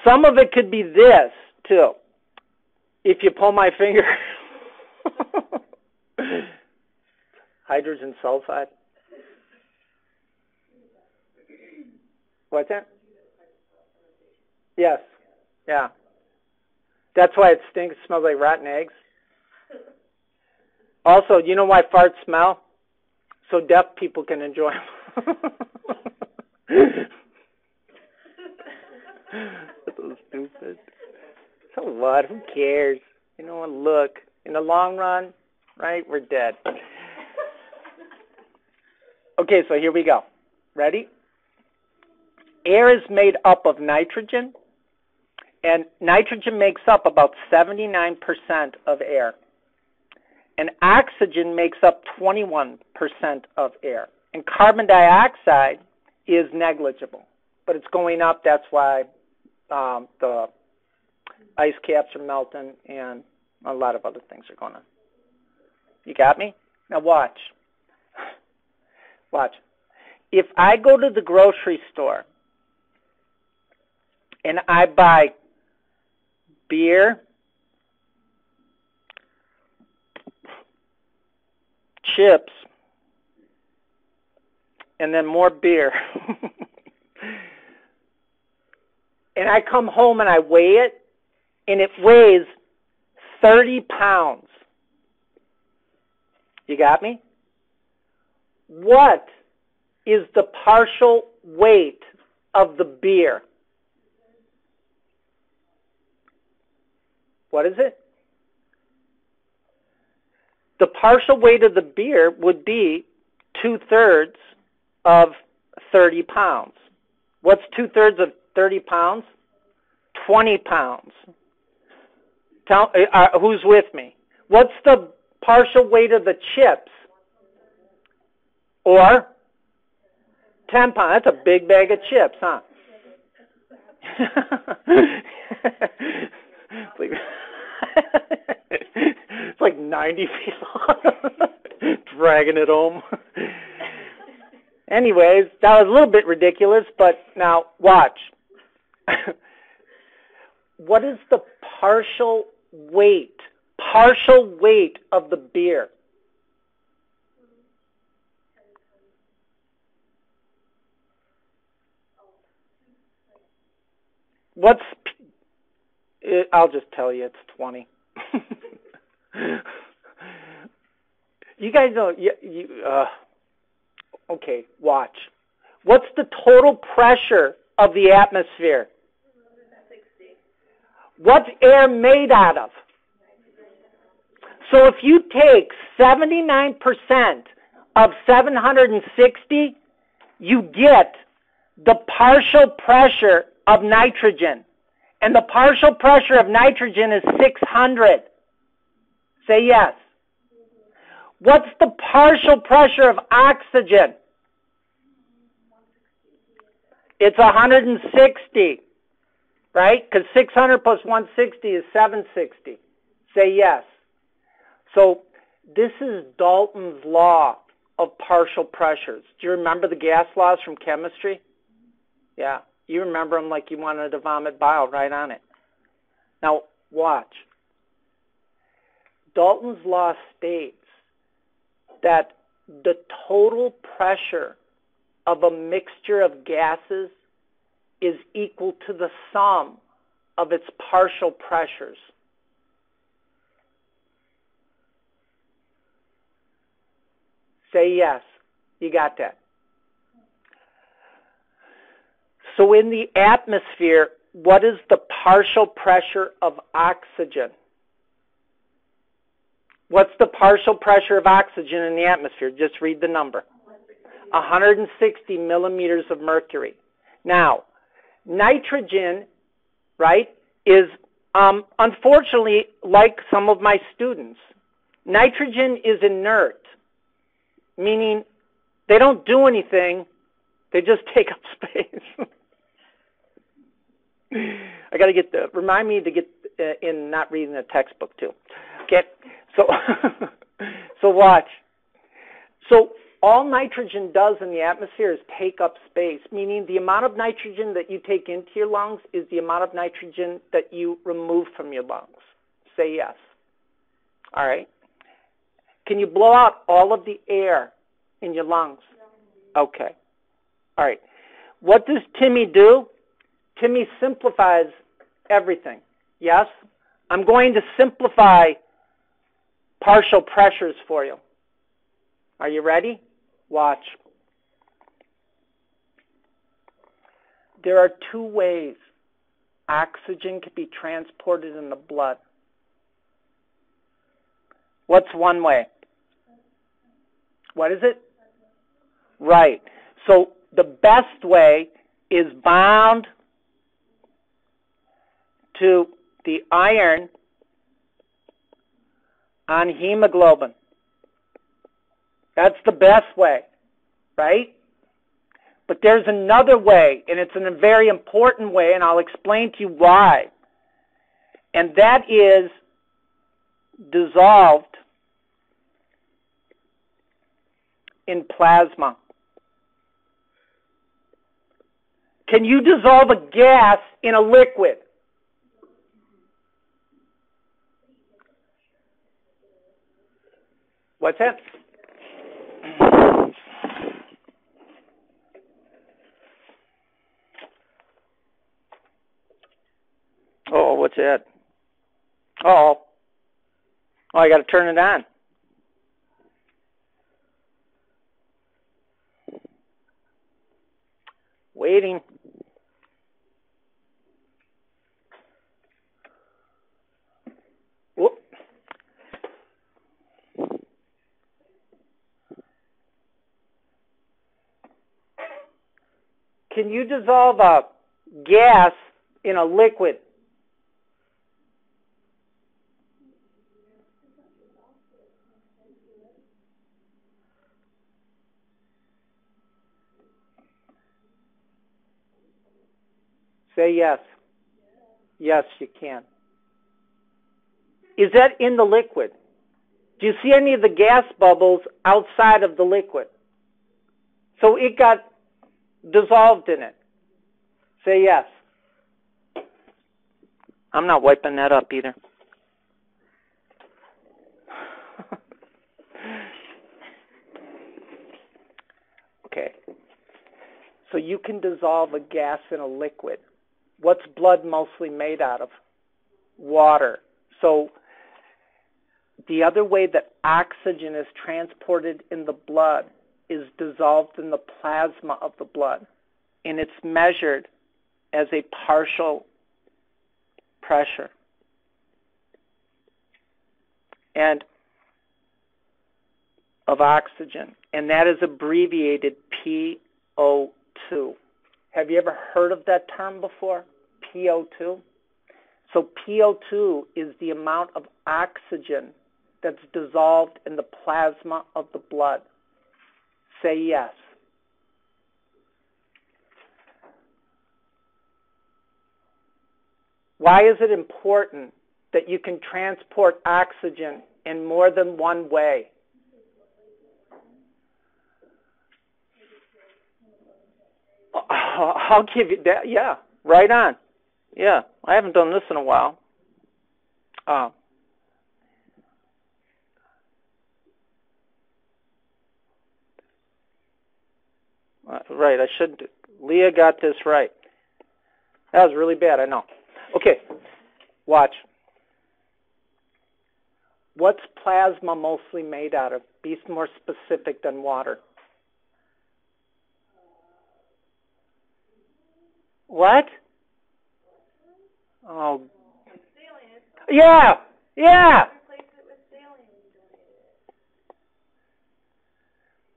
some of it could be this too. If you pull my finger, hydrogen sulfide. What's that? Yes. Yeah. That's why it stinks. It smells like rotten eggs. Also, you know why farts smell? So deaf people can enjoy them. So stupid. So what? Who cares? You know, and look, in the long run, right, we're dead. Okay, so here we go. Ready? Air is made up of nitrogen, and nitrogen makes up about 79% of air. And oxygen makes up 21% of air. And carbon dioxide is negligible, but it's going up. That's why the ice caps are melting and a lot of other things are going on. You got me? Now watch. Watch. If I go to the grocery store and I buy beer, chips, and then more beer, and I come home and I weigh it, and it weighs 30 pounds. You got me? What is the partial weight of the beer? What is it? The partial weight of the beer would be 2/3 of 30 pounds. What's 2/3 of 30 pounds? 20 pounds. Tell, who's with me? What's the partial weight of the chips? Or 10 pounds. That's a big bag of chips, huh? It's like 90 feet long. Dragging it home. Anyways, that was a little bit ridiculous, but now watch. What is the partial weight of the beer? I'll just tell you, it's 20. You guys know, okay, watch. What's the total pressure of the atmosphere? 60. What's air made out of? So if you take 79% of 760, you get the partial pressure of nitrogen. And the partial pressure of nitrogen is 600. Say yes. What's the partial pressure of oxygen? It's 160, right? Because 600 plus 160 is 760. Say yes. So this is Dalton's law of partial pressures. Do you remember the gas laws from chemistry? Yeah. You remember them like you wanted to vomit bile right on it. Now, watch. Dalton's law states that the total pressure of a mixture of gases is equal to the sum of its partial pressures. Say yes. You got that? So in the atmosphere, what is the partial pressure of oxygen? What's the partial pressure of oxygen in the atmosphere? Just read the number. 160 millimeters of mercury. Now, nitrogen, right, is unfortunately like some of my students. Nitrogen is inert, meaning they don't do anything, they just take up space. I got to get remind me to get in not reading the textbook too. Okay, so so watch. So all nitrogen does in the atmosphere is take up space, meaning the amount of nitrogen that you take into your lungs is the amount of nitrogen that you remove from your lungs. Say yes. All right. Can you blow out all of the air in your lungs? Okay. All right. What does Timmy do? Timmy simplifies everything. Yes? I'm going to simplify partial pressures for you. Are you ready? Watch. There are two ways oxygen can be transported in the blood. What's one way? What is it? Right. So the best way is bound to the iron on hemoglobin. That's the best way, right? But there's another way, and it's a very important way, and I'll explain to you why. And that is dissolved in plasma. Can you dissolve a gas in a liquid? What's that? Oh, what's that? Oh, I got to turn it on. Waiting. Whoop. Can you dissolve a gas in a liquid? Say yes. Yes, you can. Is that in the liquid? Do you see any of the gas bubbles outside of the liquid? So it got dissolved in it. Say yes. I'm not wiping that up either. Okay. So you can dissolve a gas in a liquid. What's blood mostly made out of? Water. So the other way that oxygen is transported in the blood is dissolved in the plasma of the blood. And it's measured as a partial pressure. And of oxygen. And that is abbreviated PO2. Have you ever heard of that term before? PO2? So PO2 is the amount of oxygen that's dissolved in the plasma of the blood. Say yes. Why is it important that you can transport oxygen in more than one way? I'll give you that. Yeah, right on. Yeah, I haven't done this in a while. Right, I should. Leah got this right. That was really bad, I know. Okay, watch. What's plasma mostly made out of? Be more specific than water. What? Oh, Like saline, it's yeah, yeah. replace it with saline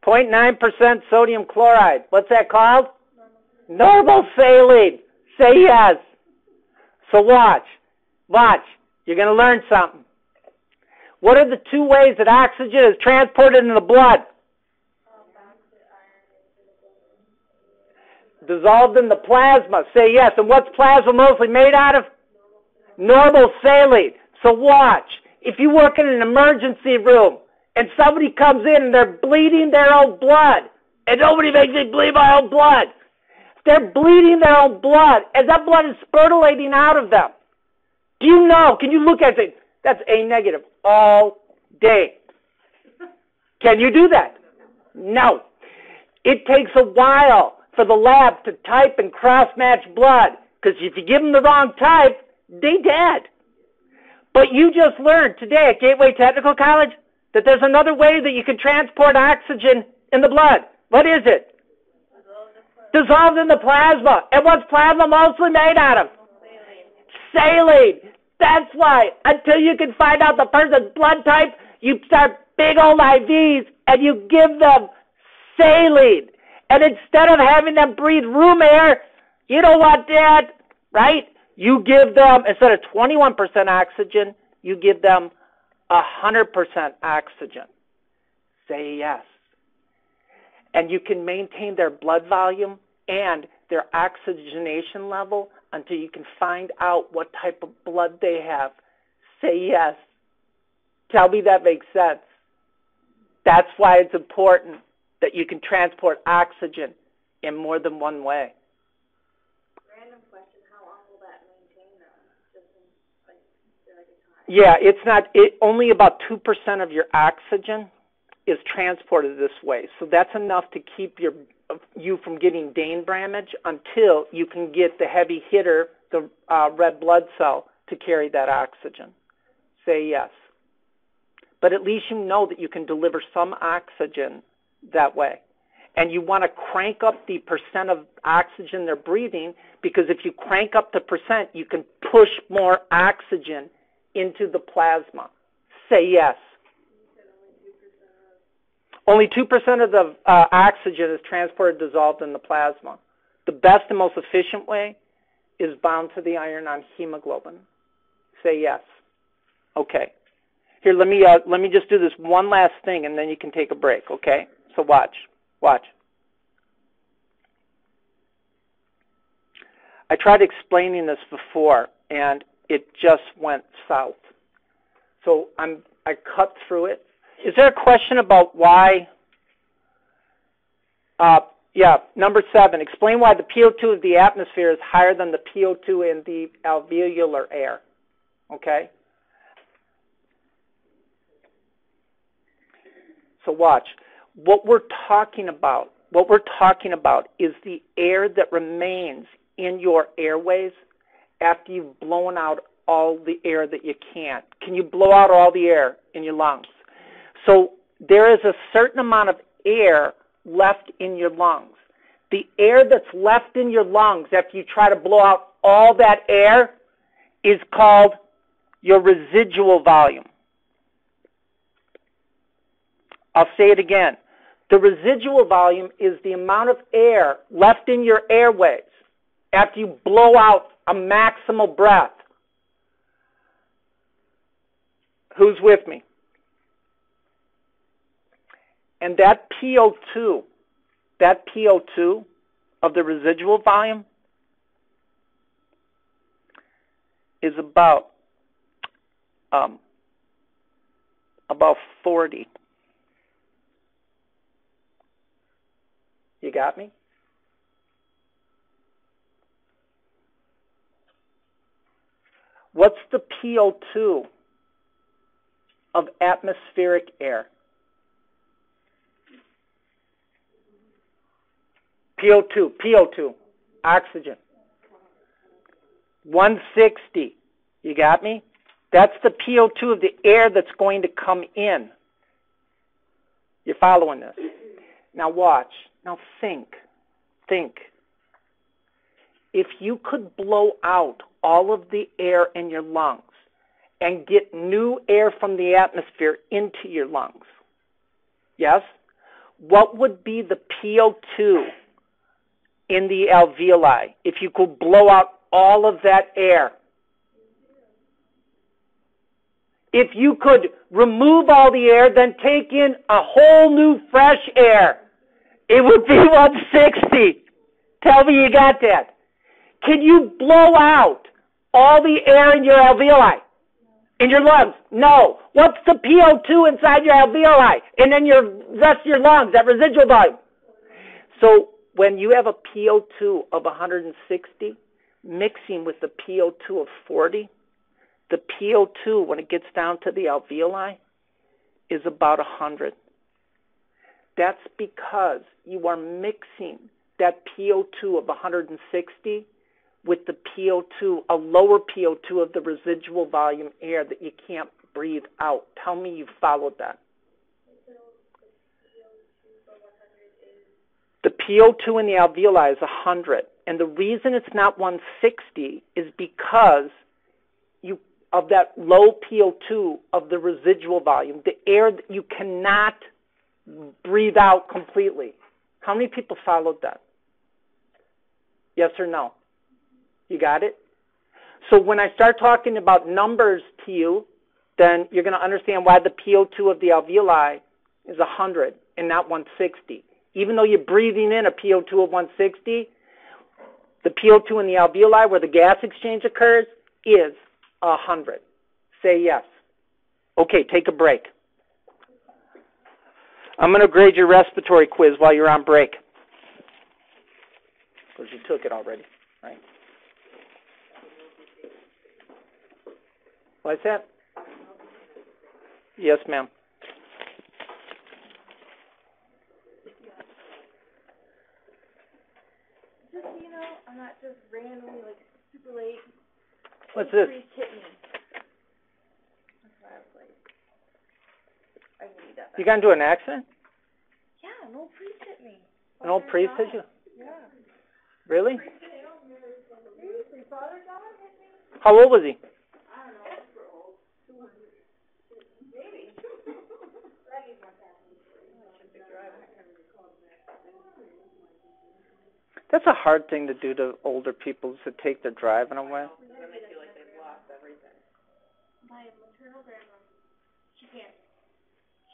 and donate it. 0.9% sodium chloride. What's that called? Normal. Normal saline. Say yes. So watch. You're going to learn something. What are the two ways that oxygen is transported in the blood? Back to iron. Dissolved in the plasma. Say yes. And what's plasma mostly made out of? Normal saline. So watch. If you work in an emergency room and somebody comes in and they're bleeding their own blood, and nobody makes me bleed my own blood. They're bleeding their own blood, and that blood is spurtulating out of them. Do you know? Can you look at it? That's A negative all day. Can you do that? No. It takes a while for the lab to type and cross-match blood, because if you give them the wrong type, they dead. But you just learned today at Gateway Technical College that there's another way that you can transport oxygen in the blood. What is it? Dissolved in the plasma. And what's plasma mostly made out of? Saline. That's why, until you can find out the person's blood type, you start big old IVs and you give them saline. And instead of having them breathe room air, you don't want that, right? You give them, instead of 21% oxygen, you give them 100% oxygen. Say yes. And you can maintain their blood volume and their oxygenation level until you can find out what type of blood they have. Say yes. Tell me that makes sense. That's why it's important that you can transport oxygen in more than one way. Random question, how long will that maintain them? Just in, like a time? Yeah, it's not, only about 2% of your oxygen is transported this way. So that's enough to keep you from getting Dane damage until you can get the heavy hitter, the red blood cell, to carry that oxygen. Say yes. But at least you know that you can deliver some oxygen that way. And you want to crank up the percent of oxygen they're breathing, because if you crank up the percent, you can push more oxygen into the plasma. Say yes. Only 2% of the oxygen is transported dissolved in the plasma. The best and most efficient way is bound to the iron on hemoglobin. Say yes. Okay. Here, let me just do this one last thing, and then you can take a break, okay? So watch. I tried explaining this before, and it just went south. So I cut through it. Is there a question about why? Number 7. Explain why the PO2 of the atmosphere is higher than the PO2 in the alveolar air. Okay? So watch. What we're talking about is the air that remains in your airways after you've blown out all the air that you can. Can you blow out all the air in your lungs? So there is a certain amount of air left in your lungs. The air that's left in your lungs after you try to blow out all that air is called your residual volume. I'll say it again. The residual volume is the amount of air left in your airways after you blow out a maximal breath. Who's with me? And that PO2 of the residual volume is about 40. You got me? What's the PO2 of atmospheric air? PO2, oxygen. 160. You got me? That's the PO2 of the air that's going to come in. You're following this? Now watch. Now think. if you could blow out all of the air in your lungs and get new air from the atmosphere into your lungs, yes, what would be the PO2 in the alveoli if you could blow out all of that air? If you could remove all the air, then take in a whole new fresh air, it would be 160. Tell me you got that. Can you blow out all the air in your alveoli, in your lungs? No. What's the PO2 inside your alveoli and then your rest of your lungs, that residual volume? So when you have a PO2 of 160 mixing with the PO2 of 40, the PO2, when it gets down to the alveoli, is about 100. That's because you are mixing that PO2 of 160 with the PO2, a lower PO2 of the residual volume air that you can't breathe out. Tell me you followed that. The PO2 in the alveoli is 100. And the reason it's not 160 is because of that low PO2 of the residual volume, the air that you cannot breathe out completely. How many people followed that? Yes or no? You got it? So when I start talking about numbers to you, then you're going to understand why the PO2 of the alveoli is 100 and not 160. Even though you're breathing in a PO2 of 160, the PO2 in the alveoli where the gas exchange occurs is 100. Say yes. Okay, take a break. I'm going to grade your respiratory quiz while you're on break. Because you took it already, right? What's that? Yes, ma'am. Just so you know, I'm not just randomly, like, super late. What's this? Priest hit me. That's why I was like, I need that back. You got into an accident? Yeah, an old priest hit me. An old priest hit you? Yeah. Really? Seriously, Father John hit me? How old was he? I don't know, super old. 200. Maybe. That needs more caffeine. I should be driving. I can't recall that. That's a hard thing to do to older people, to take their driving away. Then they feel like they've lost everything. My maternal grandma, she can't.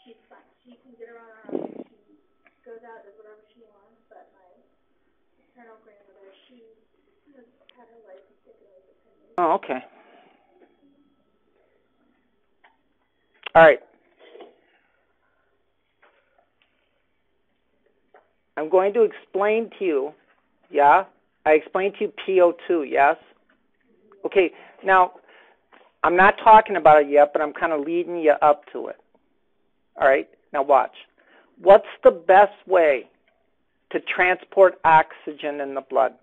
She's fine. She can get around her own. She goes out, does whatever she wants, but my maternal grandmother, she has had her life taken away for 10 years. Oh, okay. All right. I'm going to explain to you, yeah? I explained to you PO2, yes? Okay, now, I'm not talking about it yet, but I'm kind of leading you up to it. All right, now watch. What's the best way to transport oxygen in the blood?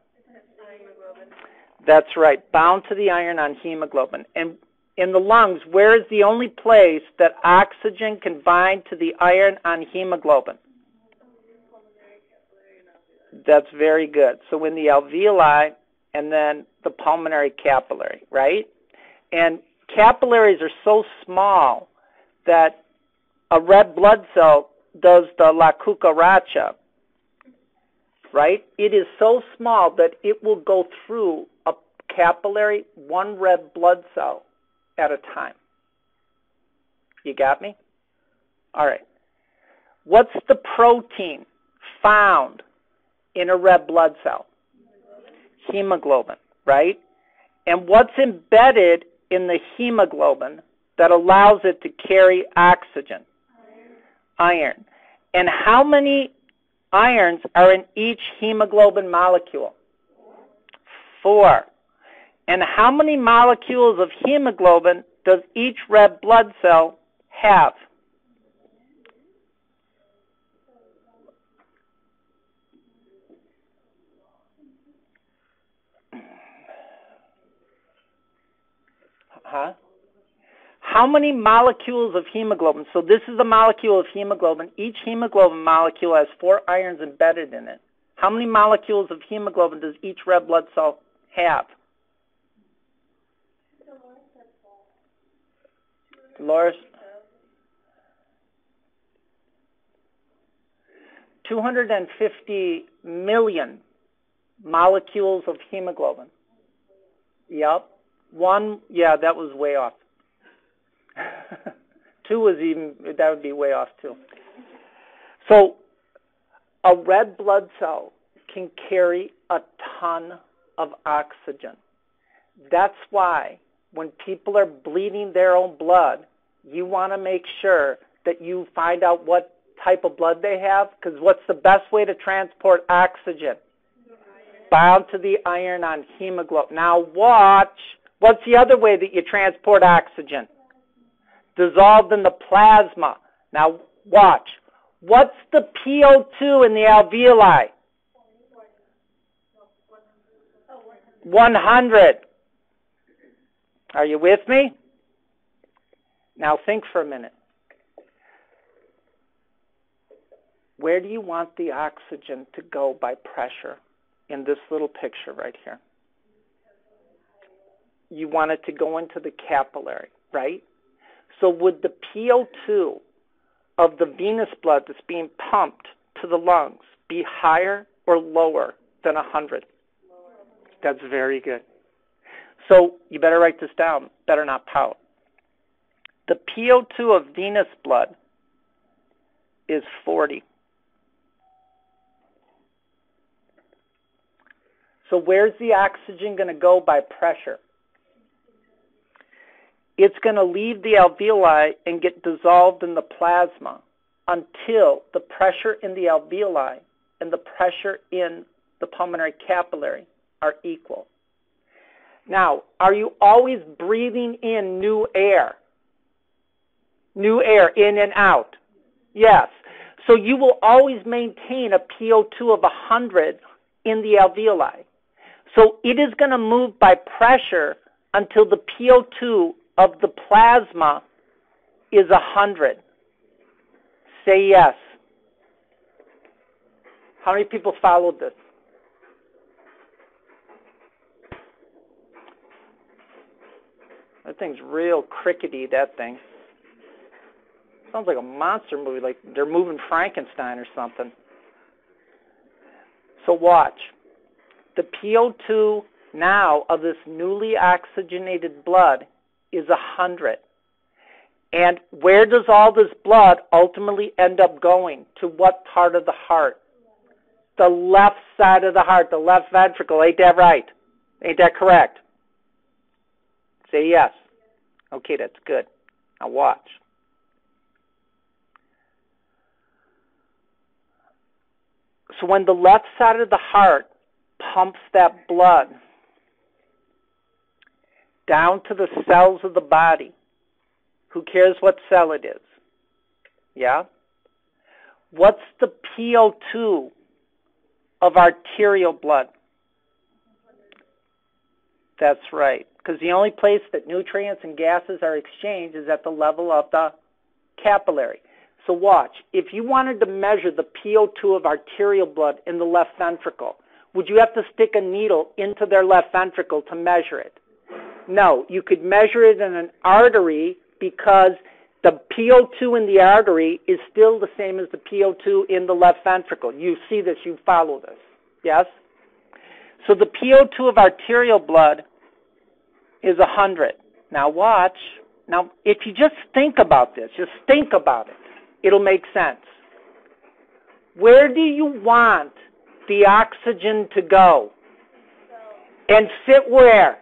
That's right, bound to the iron on hemoglobin. And in the lungs, where is the only place that oxygen can bind to the iron on hemoglobin? That's very good. So in the alveoli and then the pulmonary capillary, right? And capillaries are so small that a red blood cell does the la cucaracha, right? It is so small that it will go through a capillary, one red blood cell at a time. You got me? All right. What's the protein found in a red blood cell? Hemoglobin, right? And what's embedded in the hemoglobin that allows it to carry oxygen? Iron. And how many irons are in each hemoglobin molecule? 4. And how many molecules of hemoglobin does each red blood cell have? Huh? How many molecules of hemoglobin? So this is a molecule of hemoglobin. Each hemoglobin molecule has 4 irons embedded in it. How many molecules of hemoglobin does each red blood cell have? Laura's 250 million molecules of hemoglobin. Yep. That was way off. 2 was that would be way off too. So a red blood cell can carry a ton of oxygen. That's why when people are bleeding their own blood, you want to make sure that you find out what type of blood they have, because what's the best way to transport oxygen? Bound to the iron on hemoglobin. Now watch. What's the other way that you transport oxygen? Dissolved in the plasma. Now watch. What's the PO2 in the alveoli? 100. Are you with me? Now think for a minute. Where do you want the oxygen to go by pressure in this little picture right here? You want it to go into the capillary, right? So would the PO2 of the venous blood that's being pumped to the lungs be higher or lower than 100? That's very good. So you better write this down. Better not pout. The PO2 of venous blood is 40. So where's the oxygen going to go by pressure? It's going to leave the alveoli and get dissolved in the plasma until the pressure in the alveoli and the pressure in the pulmonary capillary are equal. Now, are you always breathing in new air? New air in and out? Yes. So you will always maintain a PO2 of 100 in the alveoli. So it is going to move by pressure until the PO2 of the plasma is 100. Say yes. How many people followed this? That thing's real crickety, that thing. Sounds like a monster movie, like they're moving Frankenstein or something. So watch. The PO2 now of this newly oxygenated blood is 100. And where does all this blood ultimately end up going? To what part of the heart? The left side of the heart, the left ventricle. Ain't that right? Ain't that correct? Say yes. Okay, that's good. Now watch. So when the left side of the heart pumps that blood down to the cells of the body, who cares what cell it is? Yeah? What's the PO2 of arterial blood? That's right. Because the only place that nutrients and gases are exchanged is at the level of the capillary. So watch. If you wanted to measure the PO2 of arterial blood in the left ventricle, would you have to stick a needle into their left ventricle to measure it? No. You could measure it in an artery because the PO2 in the artery is still the same as the PO2 in the left ventricle. You see this. You follow this. Yes? So the PO2 of arterial blood is 100. Now watch. Now, if you just think about this, just think about it, it'll make sense. Where do you want the oxygen to go? And sit where?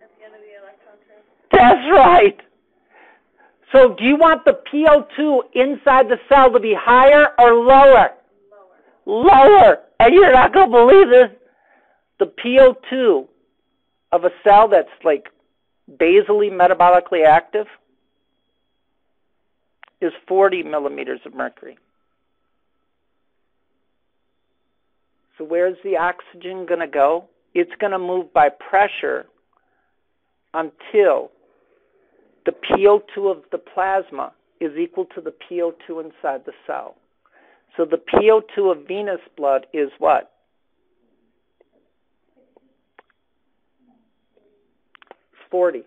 At the end of the electron transport. That's right. So do you want the PO2 inside the cell to be higher or lower? Lower. And you're not going to believe this. The PO2 of a cell that's like basally metabolically active is 40 millimeters of mercury. So where's the oxygen going to go? It's going to move by pressure until the PO2 of the plasma is equal to the PO2 inside the cell. So the PO2 of venous blood is what? 40.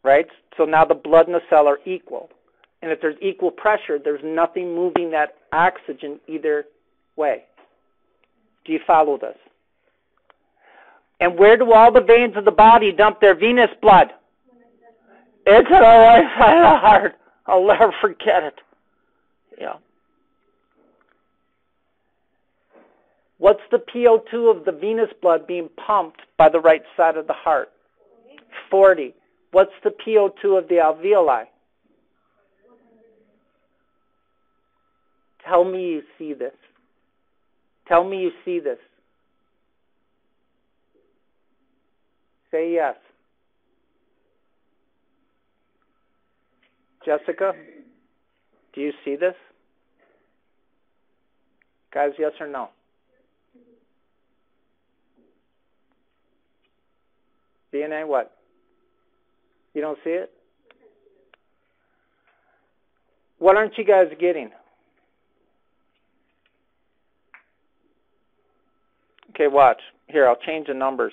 Right? So now the blood and the cell are equal. And if there's equal pressure, there's nothing moving that oxygen either way. Do you follow this? And where do all the veins of the body dump their venous blood? It's on the right side of the heart. I'll never forget it. Yeah. What's the PO2 of the venous blood being pumped by the right side of the heart? 40. What's the PO2 of the alveoli? Tell me you see this. Tell me you see this. Say yes. Jessica, do you see this? Guys, yes or no? DNA, what? You don't see it? What aren't you guys getting? Okay, watch. Here, I'll change the numbers.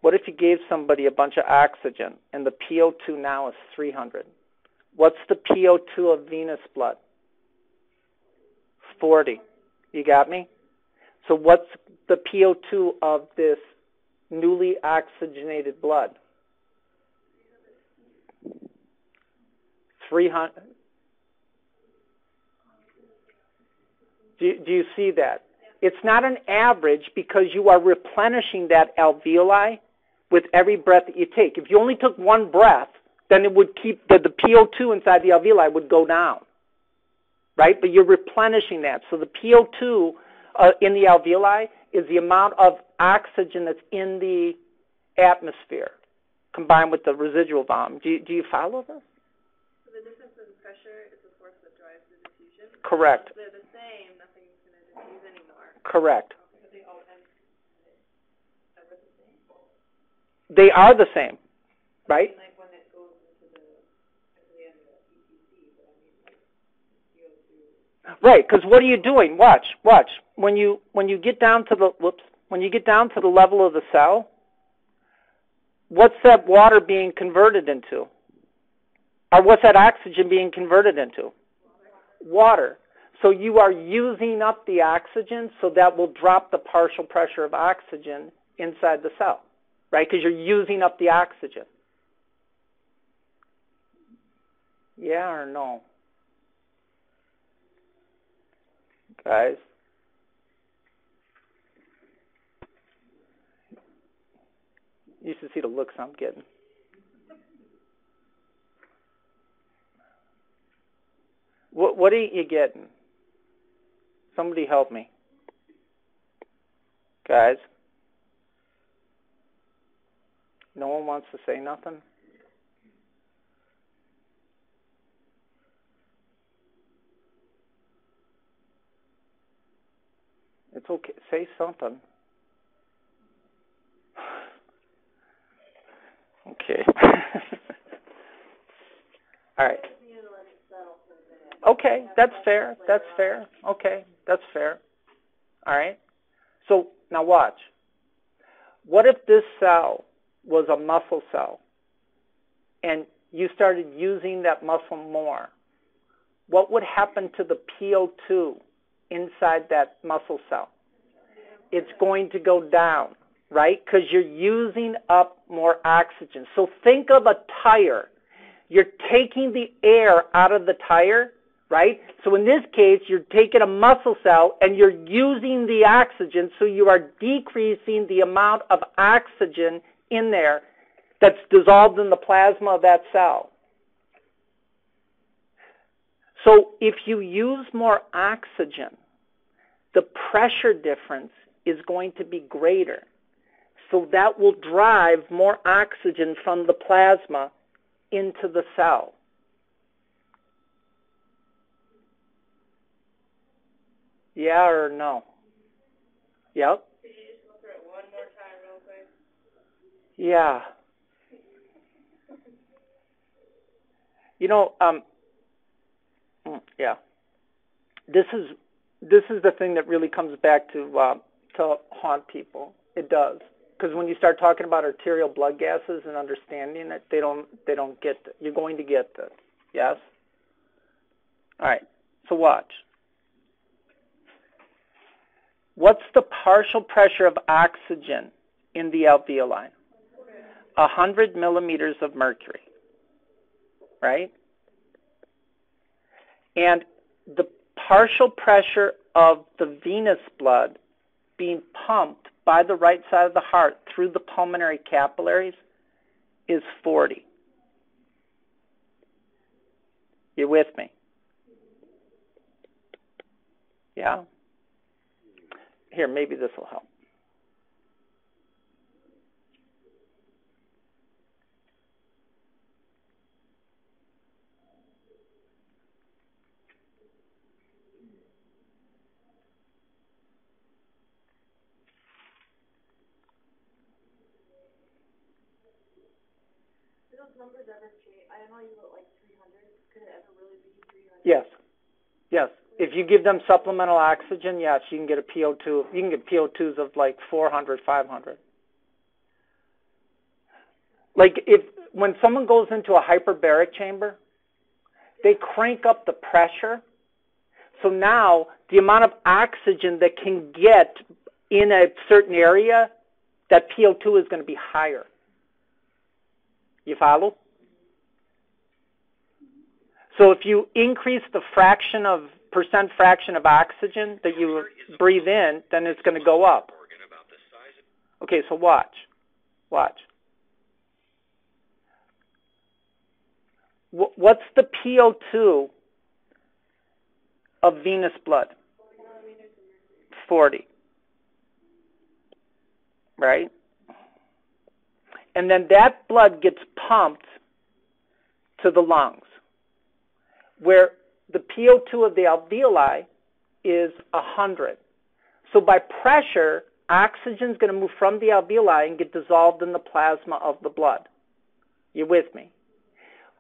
What if you gave somebody a bunch of oxygen and the PO2 now is 300? What's the PO2 of venous blood? 40. You got me? So what's the PO2 of this newly oxygenated blood? 300. Do you see that? It's not an average because you are replenishing that alveoli with every breath that you take. If you only took one breath, then it would keep the PO2 inside the alveoli would go down, right? But you're replenishing that. So the PO2 in the alveoli is the amount of oxygen that's in the atmosphere combined with the residual volume. Do you follow this? So the difference in pressure is the force that drives the diffusion? Correct. If they're the same, nothing's going to diffuse anymore. Correct. Are they all ever the same? They are the same, right? Like when it goes into the ETC, but I mean like CO2. Right, because what are you doing? Watch. When you get down to the level of the cell, what's that water being converted into? Or what's that oxygen being converted into? Water. So you are using up the oxygen, so that will drop the partial pressure of oxygen inside the cell, right? Because you're using up the oxygen. Yeah or no? Guys? You should see the looks I'm getting. What are you getting? Somebody help me. Guys? No one wants to say nothing? It's okay. Say something. Okay. All right. Okay, that's fair. That's fair. Okay, that's fair. All right. So now watch. What if this cell was a muscle cell and you started using that muscle more? What would happen to the PO2 inside that muscle cell? It's going to go down, right? Because you're using up more oxygen. So think of a tire. You're taking the air out of the tire, right? So in this case, you're taking a muscle cell and you're using the oxygen, so you are decreasing the amount of oxygen in there that's dissolved in the plasma of that cell. So if you use more oxygen, the pressure difference is going to be greater. So that will drive more oxygen from the plasma into the cell. Yeah or no? Yep. Could you just go through it one more time real quick? Yeah. You know, yeah. This is the thing that really comes back to haunt people. It does. Because when you start talking about arterial blood gases and understanding it, they don't get it. You're going to get it. Yes? All right. So watch. What's the partial pressure of oxygen in the alveoli? 100 millimeters of mercury. Right? And the partial pressure of the venous blood being pumped by the right side of the heart through the pulmonary capillaries is 40. You with me? Yeah? Here, maybe this will help. Those numbers ever change? I know you wrote like 300. Could it ever really be 300? Yes. Yes. If you give them supplemental oxygen, yes, you can get a PO2. You can get PO2s of like 400, 500. Like when someone goes into a hyperbaric chamber, they crank up the pressure. So now the amount of oxygen that can get in a certain area, that PO2 is going to be higher. You follow? So if you increase the percent fraction of oxygen that you breathe in, then it's going to go up. Okay, so watch. What's the PO2 of venous blood? 40. Right? And then that blood gets pumped to the lungs, where the PO2 of the alveoli is 100. So by pressure, oxygen is going to move from the alveoli and get dissolved in the plasma of the blood. You with me?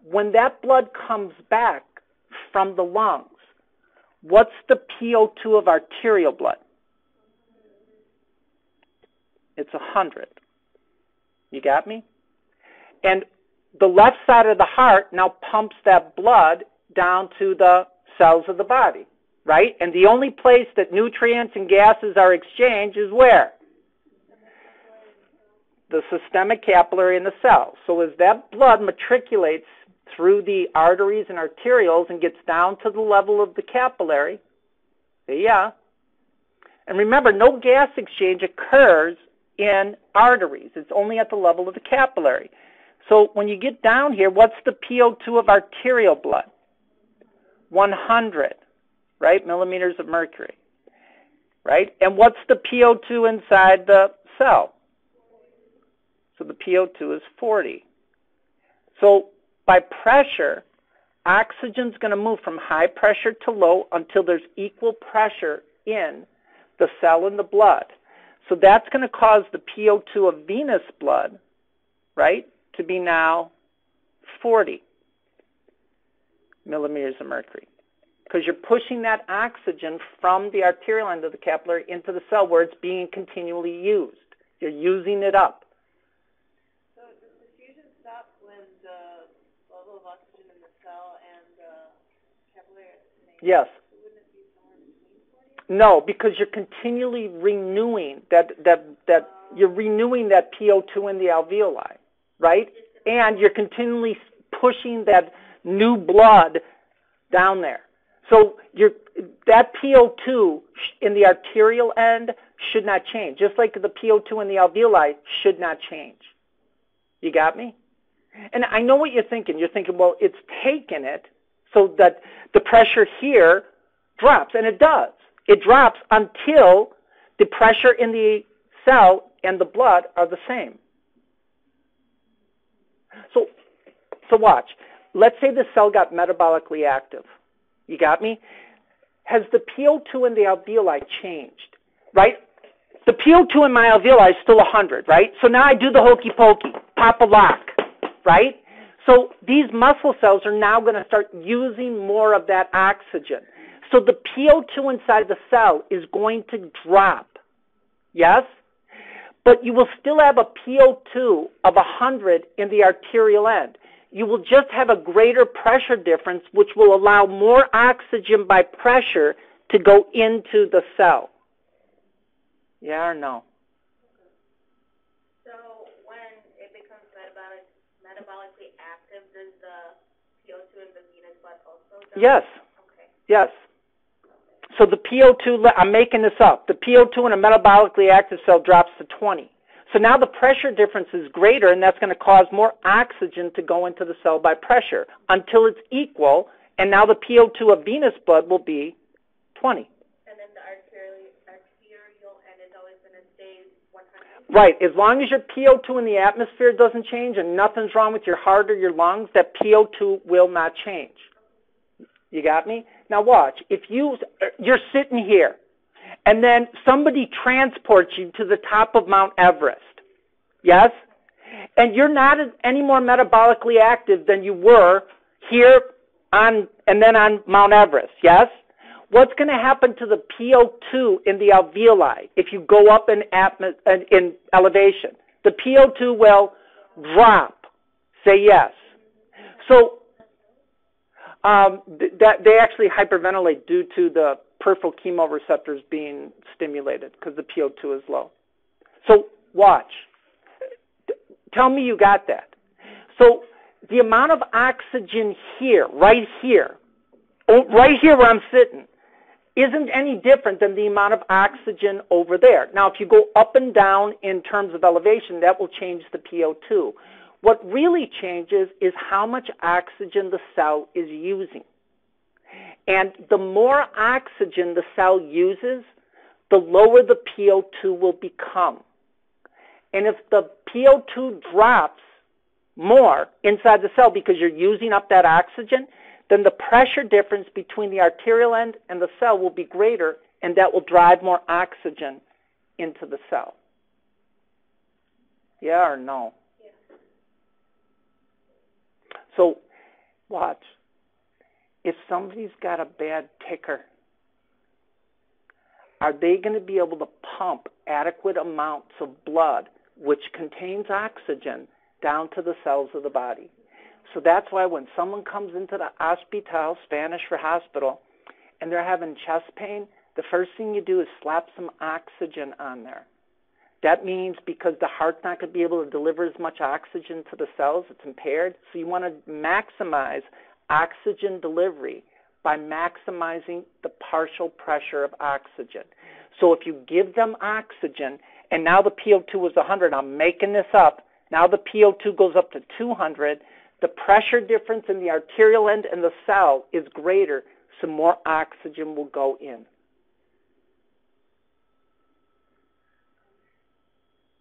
When that blood comes back from the lungs, what's the PO2 of arterial blood? It's 100. You got me? And the left side of the heart now pumps that blood down to the cells of the body, right? And the only place that nutrients and gases are exchanged is where? The systemic capillary in the cell. So as that blood matriculates through the arteries and arterioles and gets down to the level of the capillary, yeah. And remember, no gas exchange occurs in arteries. It's only at the level of the capillary. So when you get down here, what's the PO2 of arterial blood? 100, right? Millimeters of mercury, right? And what's the PO2 inside the cell? So the PO2 is 40. So by pressure, oxygen's going to move from high pressure to low until there's equal pressure in the cell and the blood. So that's going to cause the PO2 of venous blood, right, to be now 40 millimeters of mercury, because you're pushing that oxygen from the arterial end of the capillary into the cell where it's being continually used. You're using it up. So does the fusion stop when the level of oxygen in the cell and the capillary are the same? Yes. So wouldn't it be somewhere between 40? No, because you're continually renewing you're renewing that PO2 in the alveoli, right? And you're continually pushing that new blood down there. So that PO2 in the arterial end should not change, just like the PO2 in the alveoli should not change. You got me? And I know what you're thinking. You're thinking, well, it's taken it so that the pressure here drops, and it does. It drops until the pressure in the cell and the blood are the same. So watch. Let's say the cell got metabolically active. You got me? Has the PO2 in the alveoli changed, right? The PO2 in my alveoli is still 100, right? So now I do the hokey pokey, pop a lock, right? So these muscle cells are now going to start using more of that oxygen. So the PO2 inside the cell is going to drop, yes? but you will still have a PO2 of 100 in the arterial end. You will just have a greater pressure difference, which will allow more oxygen by pressure to go into the cell. Yeah or no? So when it becomes metabolically active, does the PO2 in the venous blood also drop? Yes. Okay. Yes. So the PO2, I'm making this up, the PO2 in a metabolically active cell drops to 20. So now the pressure difference is greater, and that's going to cause more oxygen to go into the cell by pressure until it's equal, and now the PO2 of venous blood will be 20. And then the arterial end is always going to stay 100? Right. As long as your PO2 in the atmosphere doesn't change and nothing's wrong with your heart or your lungs, that PO2 will not change. You got me? Now watch. If you're sitting here, and then somebody transports you to the top of Mount Everest, yes? And you're not any more metabolically active than you were here and then on Mount Everest, yes? What's going to happen to the PO2 in the alveoli if you go up in elevation? The PO2 will drop. Say yes. So that they actually hyperventilate due to the peripheral chemoreceptors being stimulated because the PO2 is low. So watch. Tell me you got that. So the amount of oxygen here, right here where I'm sitting, isn't any different than the amount of oxygen over there. Now, if you go up and down in terms of elevation, that will change the PO2. What really changes is how much oxygen the cell is using. And the more oxygen the cell uses, the lower the PO2 will become. And if the PO2 drops more inside the cell because you're using up that oxygen, then the pressure difference between the arterial end and the cell will be greater, and that will drive more oxygen into the cell. Yeah or no? Yeah. So watch. If somebody's got a bad ticker, are they going to be able to pump adequate amounts of blood, which contains oxygen, down to the cells of the body? So that's why when someone comes into the hospital, Spanish for hospital, and they're having chest pain, the first thing you do is slap some oxygen on there. That means because the heart's not going to be able to deliver as much oxygen to the cells, it's impaired. So you want to maximize oxygen delivery by maximizing the partial pressure of oxygen. So if you give them oxygen, and now the PO2 is 100, I'm making this up, now the PO2 goes up to 200, the pressure difference in the arterial end and the cell is greater, so more oxygen will go in.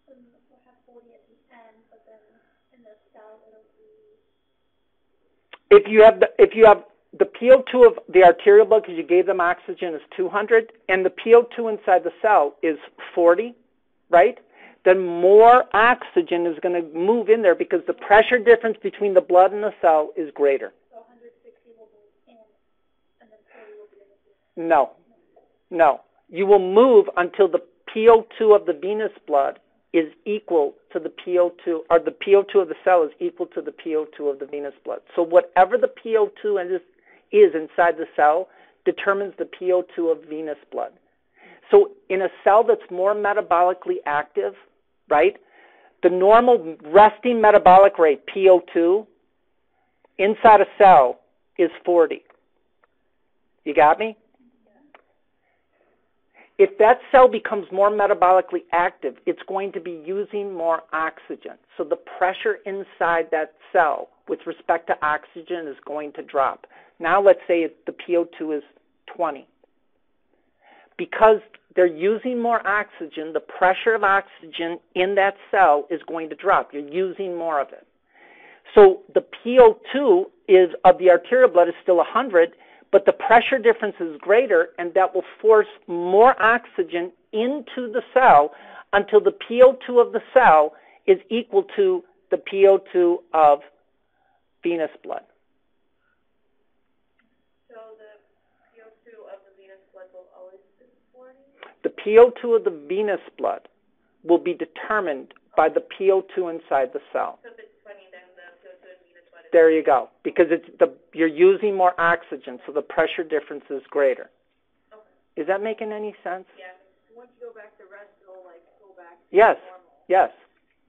We'll have 40 at the end, but then in the cell it'll be... If you have the PO2 of the arterial blood, because you gave them oxygen, is 200, and the PO2 inside the cell is 40, right? Then more oxygen is going to move in there because the pressure difference between the blood and the cell is greater. So 160 will be in, and then 40 will be in. No. You will move until the PO2 of the venous blood is equal to the PO2, or the PO2 of the cell is equal to the PO2 of the venous blood. So whatever the PO2 is inside the cell determines the PO2 of venous blood. So in a cell that's more metabolically active, right, the normal resting metabolic rate, PO2, inside a cell is 40. You got me? If that cell becomes more metabolically active, it's going to be using more oxygen. So the pressure inside that cell with respect to oxygen is going to drop. Now let's say the PO2 is 20. Because they're using more oxygen, the pressure of oxygen in that cell is going to drop. You're using more of it. So the PO2 of the arterial blood is still 100, but the pressure difference is greater, and that will force more oxygen into the cell until the PO2 of the cell is equal to the PO2 of venous blood. So the PO2 of the venous blood will always be 40? The PO2 of the venous blood will be determined by the PO2 inside the cell. So if it's 20, then the CO2 would be the 20. There you go. Because you're using more oxygen, so the pressure difference is greater. Okay. Is that making any sense? Yeah. Once you go back to rest, it'll go back to Yes. normal. Yes.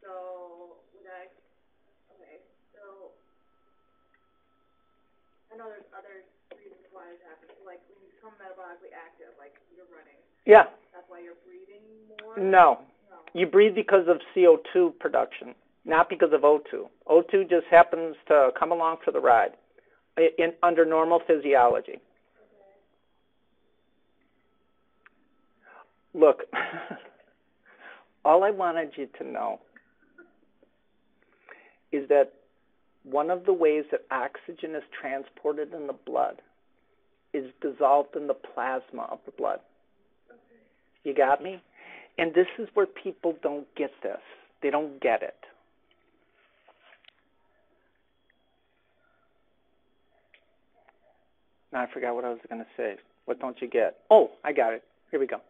So okay. So I know there's other reasons why this happens. Like when you become metabolically active, like you're running. Yeah. That's why you're breathing more. No. You breathe because of CO2 production, not because of O2. O2 just happens to come along for the ride under normal physiology. Okay. Look, all I wanted you to know is that one of the ways that oxygen is transported in the blood is dissolved in the plasma of the blood. Okay. You got me? And this is where people don't get this. They don't get it. Now I forgot what I was going to say. What don't you get? Oh, I got it. Here we go.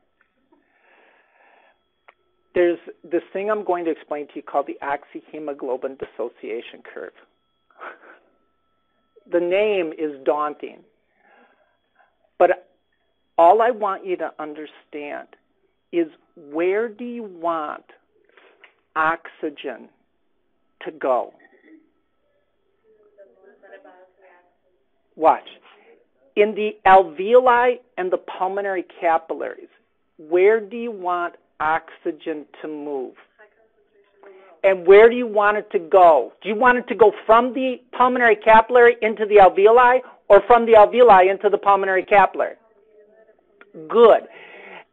There's this thing I'm going to explain to you called the oxyhemoglobin dissociation curve. The name is daunting. But all I want you to understand is, where do you want oxygen to go? Watch. In the alveoli and the pulmonary capillaries, where do you want oxygen to move? And where do you want it to go? Do you want it to go from the pulmonary capillary into the alveoli, or from the alveoli into the pulmonary capillary? Good.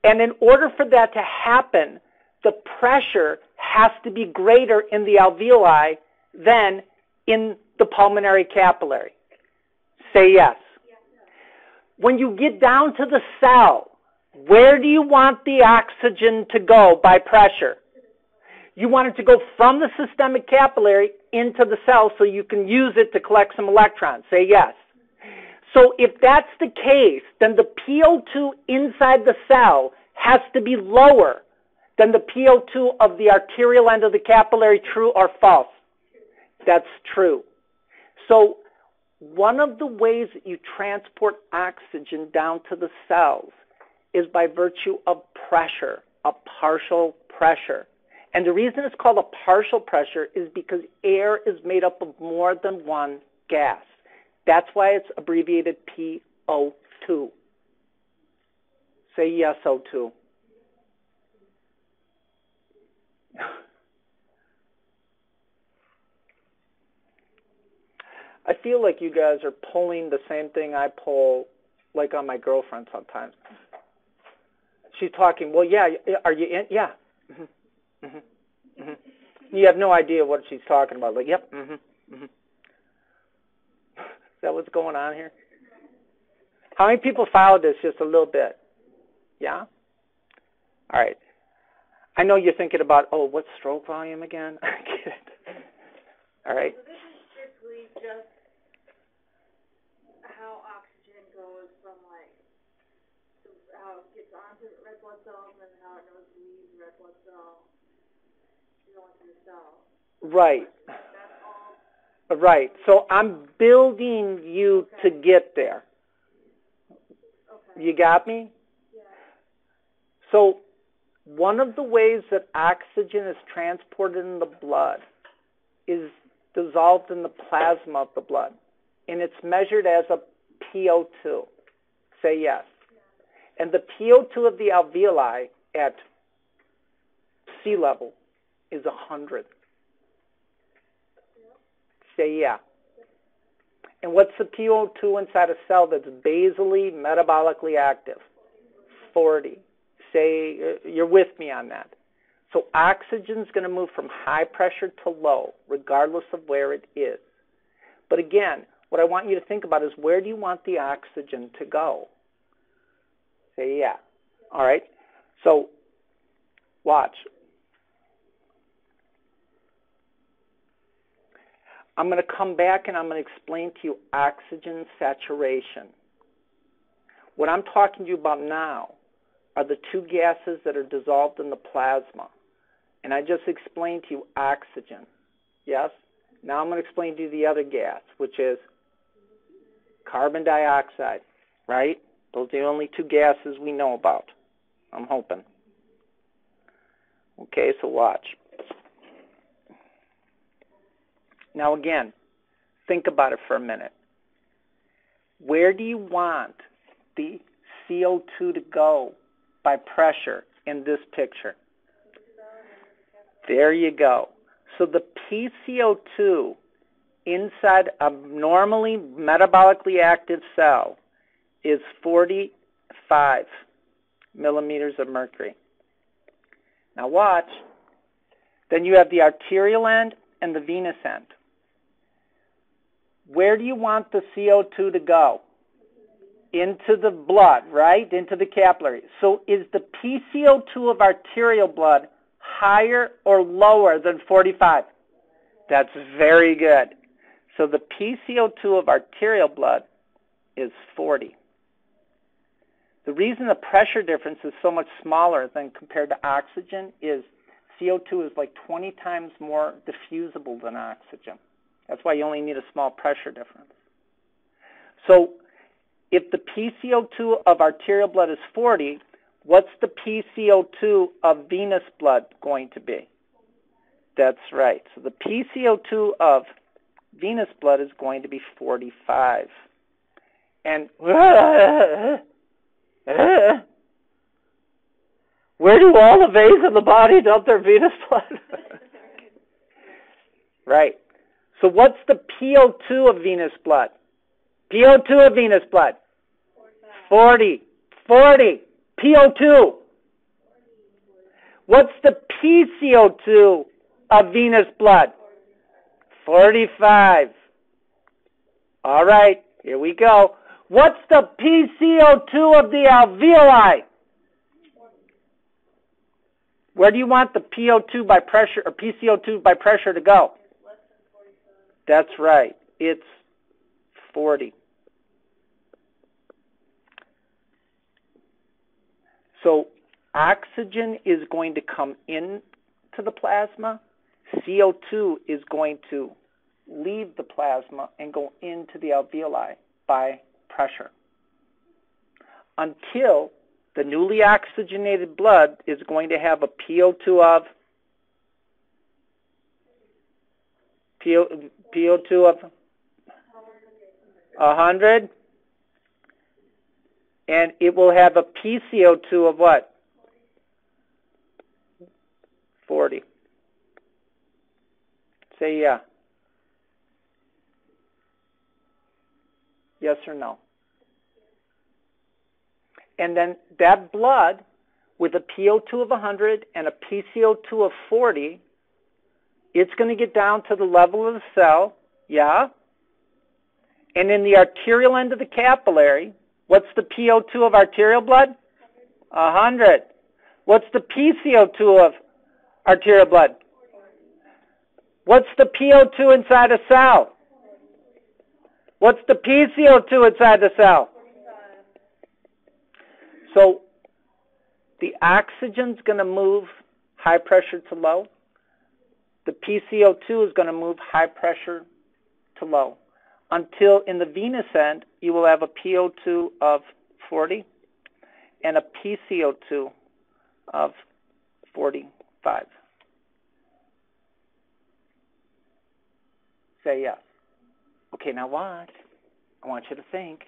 And in order for that to happen, the pressure has to be greater in the alveoli than in the pulmonary capillary. Say yes. When you get down to the cell, where do you want the oxygen to go by pressure? You want it to go from the systemic capillary into the cell so you can use it to collect some electrons. Say yes. So if that's the case, then the PO2 inside the cell has to be lower than the PO2 of the arterial end of the capillary. True or false? That's true. So one of the ways that you transport oxygen down to the cells is by virtue of pressure, a partial pressure. And the reason it's called a partial pressure is because air is made up of more than one gas. That's why it's abbreviated PO2. Say yes, O2. I feel like you guys are pulling the same thing I pull, like on my girlfriend sometimes. She's talking, well, yeah, are you in? Yeah. Mm-hmm. Mm-hmm. Mm-hmm. You have no idea what she's talking about. Like, yep. Mm-hmm. Mm-hmm. Is that what's going on here? How many people followed this just a little bit? Yeah? All right. I know you're thinking about, oh, what's stroke volume again? I get it. All right. So this is strictly just how oxygen goes from, like, how it gets onto red blood cells and how it knows to leave the red blood cell to go into the cell. Right. That's all. Right. So I'm building you to get there. Okay. You got me? Yeah. So one of the ways that oxygen is transported in the blood is dissolved in the plasma of the blood, and it's measured as a PO2. Say yes. Yeah. And the PO2 of the alveoli at sea level is 100. Say yeah. And what's the PO2 inside a cell that's basally metabolically active? 40. Say, you're with me on that. So oxygen's going to move from high pressure to low, regardless of where it is. But again, what I want you to think about is, where do you want the oxygen to go? Say yeah. All right. So watch. I'm going to come back and I'm going to explain to you oxygen saturation. What I'm talking to you about now are the two gases that are dissolved in the plasma. And I just explained to you oxygen. Yes? Now I'm going to explain to you the other gas, which is carbon dioxide, right? Those are the only two gases we know about, I'm hoping. Okay, so watch. Now again, think about it for a minute. Where do you want the CO2 to go by pressure in this picture? There you go. So the PCO2 inside a normally metabolically active cell is 45 millimeters of mercury. Now watch. Then you have the arterial end and the venous end. Where do you want the CO2 to go? Into the blood, right? Into the capillary. So is the PCO2 of arterial blood higher or lower than 45? That's very good. So the PCO2 of arterial blood is 40. The reason the pressure difference is so much smaller than compared to oxygen is CO2 is like 20 times more diffusible than oxygen. That's why you only need a small pressure difference. So if the PCO2 of arterial blood is 40, what's the PCO2 of venous blood going to be? That's right. So the PCO2 of venous blood is going to be 45. And where do all the veins in the body dump their venous blood? Right. So what's the PO2 of venous blood? PO2 of venous blood? 40. 40. PO2. What's the PCO2 of venous blood? 45. All right, here we go. What's the PCO2 of the alveoli? Where do you want the PO2 by pressure or PCO2 by pressure to go? That's right. It's 40. So oxygen is going to come into the plasma. CO2 is going to leave the plasma and go into the alveoli by pressure until the newly oxygenated blood is going to have a PO2 of PO2 of 100, and it will have a PCO2 of what? 40. Say yeah. Yes or no? And then that blood with a PO2 of 100 and a PCO2 of 40, it's going to get down to the level of the cell, yeah? And in the arterial end of the capillary, what's the PO2 of arterial blood? 100. What's the PCO2 of arterial blood? What's the PO2 inside a cell? What's the PCO2 inside the cell? So the oxygen's going to move high pressure to low. The PCO2 is going to move high pressure to low until in the venous end you will have a PO2 of 40 and a PCO2 of 45. Say yes. Okay, now watch. I want you to think.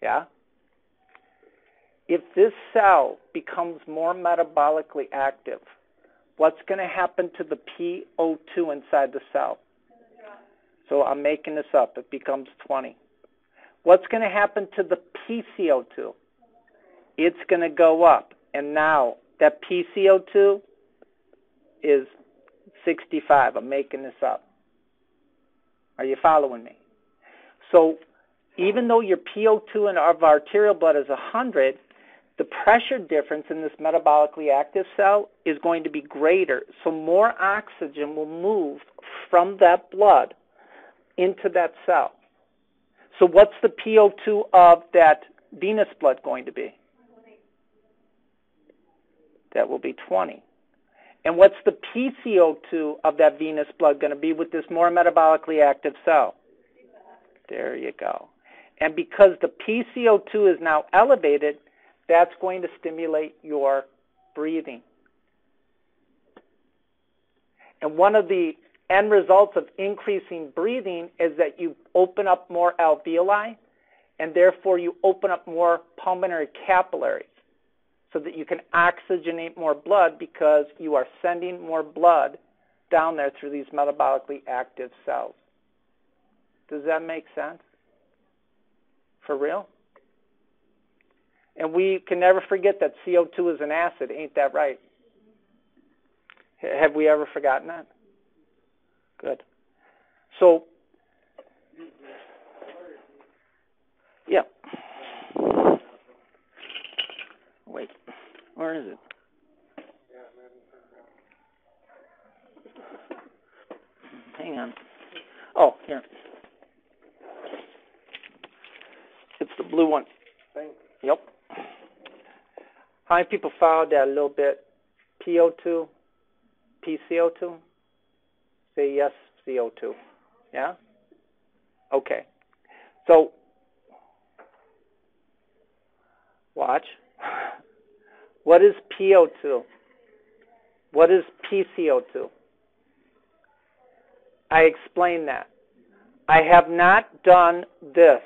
Yeah? If this cell becomes more metabolically active, what's going to happen to the PO2 inside the cell? So I'm making this up. It becomes 20. What's going to happen to the PCO2? It's going to go up. And now that PCO2 is 65. I'm making this up. Are you following me? So even though your PO2 in our arterial blood is 100, the pressure difference in this metabolically active cell is going to be greater. So more oxygen will move from that blood into that cell. So what's the PO2 of that venous blood going to be? That will be 20. And what's the PCO2 of that venous blood going to be with this more metabolically active cell? There you go. And because the PCO2 is now elevated, that's going to stimulate your breathing. And one of the end results of increasing breathing is that you open up more alveoli, and therefore you open up more pulmonary capillaries so that you can oxygenate more blood because you are sending more blood down there through these metabolically active cells. Does that make sense? For real? And we can never forget that CO2 is an acid. Ain't that right? Have we ever forgotten that? Good. So, yeah. Wait, where is it? Hang on. Oh, here. It's the blue one. Yep. How many people followed that a little bit? PO2, PCO2? Say yes, CO2. Yeah? Okay. So, watch. What is PO2? What is PCO2? I explained that. I have not done this.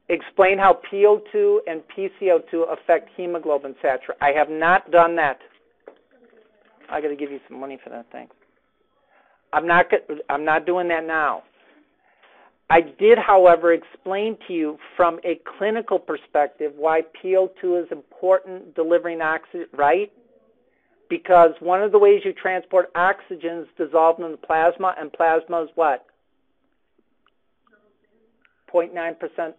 Explain how PO2 and PCO2 affect hemoglobin saturation. I have not done that. I got to give you some money for that, thanks. I'm not doing that now. I did, however, explain to you from a clinical perspective why PO2 is important delivering oxygen, right? Because one of the ways you transport oxygen is dissolved in the plasma, and plasma is what? 0.9%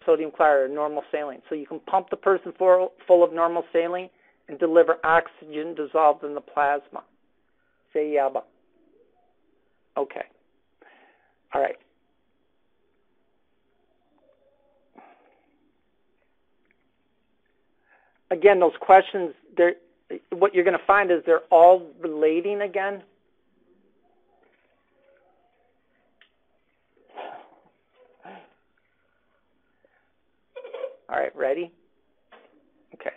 sodium chloride, or normal saline. So you can pump the person full of normal saline and deliver oxygen dissolved in the plasma. Say yabba. Okay. All right. Again, those questions, what you're going to find is they're all relating again. All right, ready? Okay.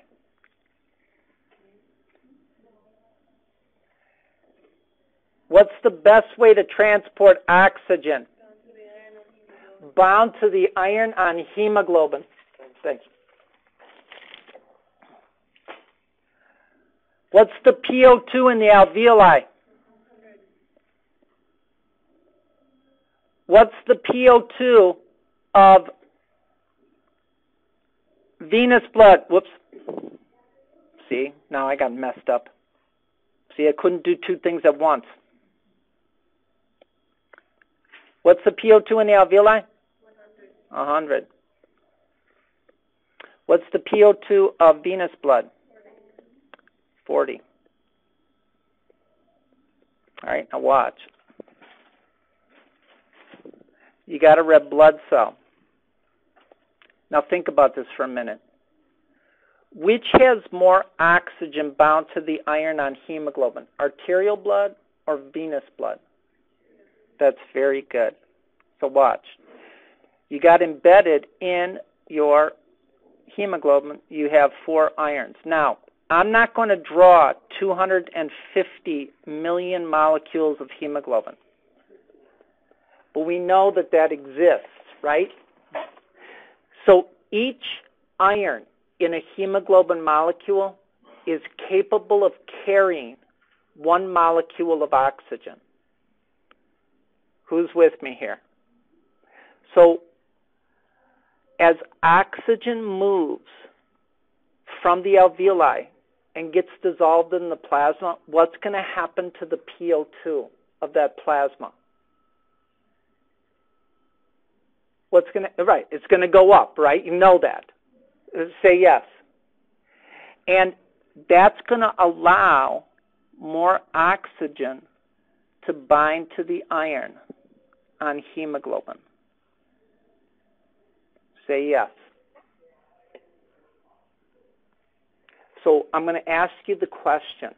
What's the best way to transport oxygen? Bound to the iron on hemoglobin. Thanks. What's the PO2 in the alveoli? What's the PO2 of venous blood? Whoops. See, now I got messed up. See, I couldn't do two things at once. What's the PO2 in the alveoli? 100. What's the PO2 of venous blood? 40. All right, now watch. You got a red blood cell. Now think about this for a minute. Which has more oxygen bound to the iron on hemoglobin, arterial blood or venous blood? That's very good. So watch. You got embedded in your hemoglobin, you have 4 irons. Now, I'm not going to draw 250 million molecules of hemoglobin. But we know that that exists, right? So each iron in a hemoglobin molecule is capable of carrying 1 molecule of oxygen. Who's with me here? So as oxygen moves from the alveoli and gets dissolved in the plasma, what's going to happen to the PO2 of that plasma? Right, it's going to go up, right? You know that. Say yes. And that's going to allow more oxygen to bind to the iron on hemoglobin. Say yes. So So I'm going to ask you the question.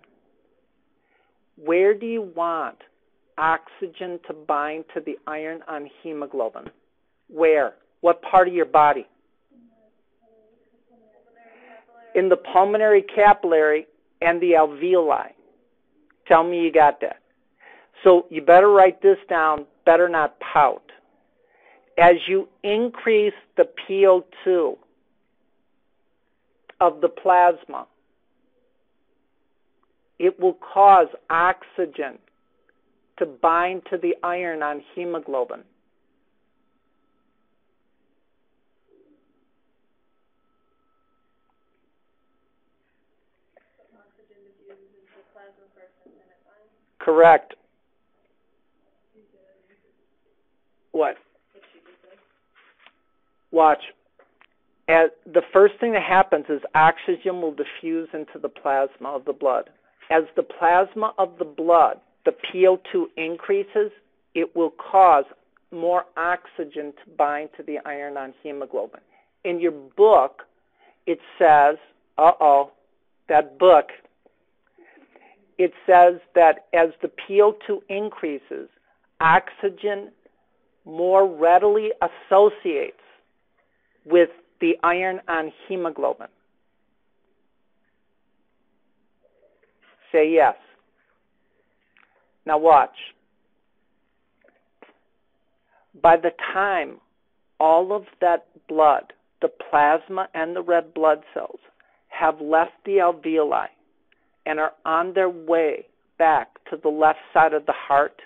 Where do you want oxygen to bind to the iron on hemoglobin? Where? What part of your body? In the pulmonary capillary and the alveoli. Tell me you got that. So you better write this down, better not pout. As you increase the PO2 of the plasma, it will cause oxygen to bind to the iron on hemoglobin. Correct. What? Watch. The first thing that happens is oxygen will diffuse into the plasma of the blood. As the plasma of the blood, the PO2 increases, it will cause more oxygen to bind to the iron on hemoglobin. In your book, it says, that book, it says that as the PO2 increases, oxygen more readily associates with the iron on hemoglobin. Say yes. Now watch. By the time all of that blood, the plasma and the red blood cells, have left the alveoli and are on their way back to the left side of the heart,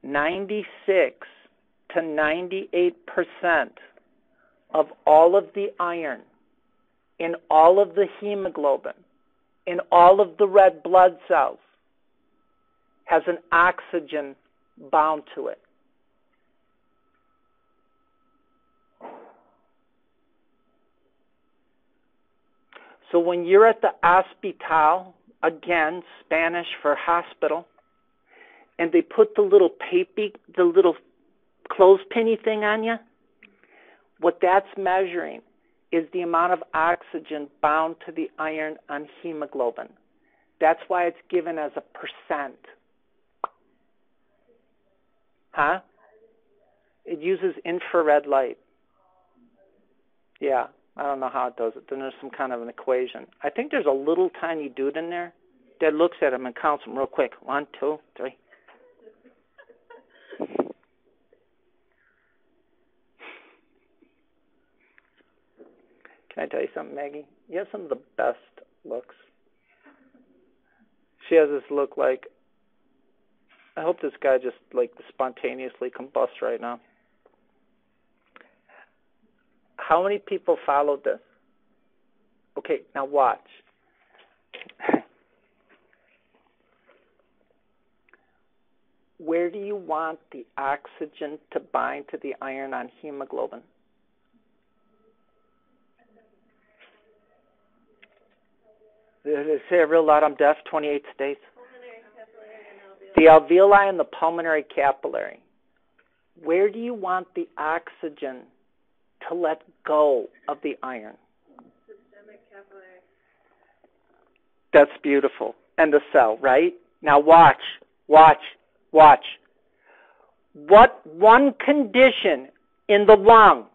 96 to 98% of all of the iron in all of the hemoglobin, in all of the red blood cells, has an oxygen bound to it. So when you're at the hospital, again, Spanish for hospital, and they put the little clothespinny thing on you, what that's measuring is the amount of oxygen bound to the iron on hemoglobin. That's why it's given as a percent. Huh? It uses infrared light. Yeah, I don't know how it does it. Then there's some kind of an equation. I think there's a little tiny dude in there that looks at him and counts them real quick. 1, 2, 3. Can I tell you something, Maggie? You have some of the best looks. She has this look like, I hope this guy just like spontaneously combusts right now. How many people followed this? Okay, now watch. Where do you want the oxygen to bind to the iron on hemoglobin? Say it real loud, I'm deaf, 28 states. The alveoli and the pulmonary capillary. Where do you want the oxygen to let go of the iron? Systemic capillary. That's beautiful. And the cell, right? Now watch. What one condition in the lung,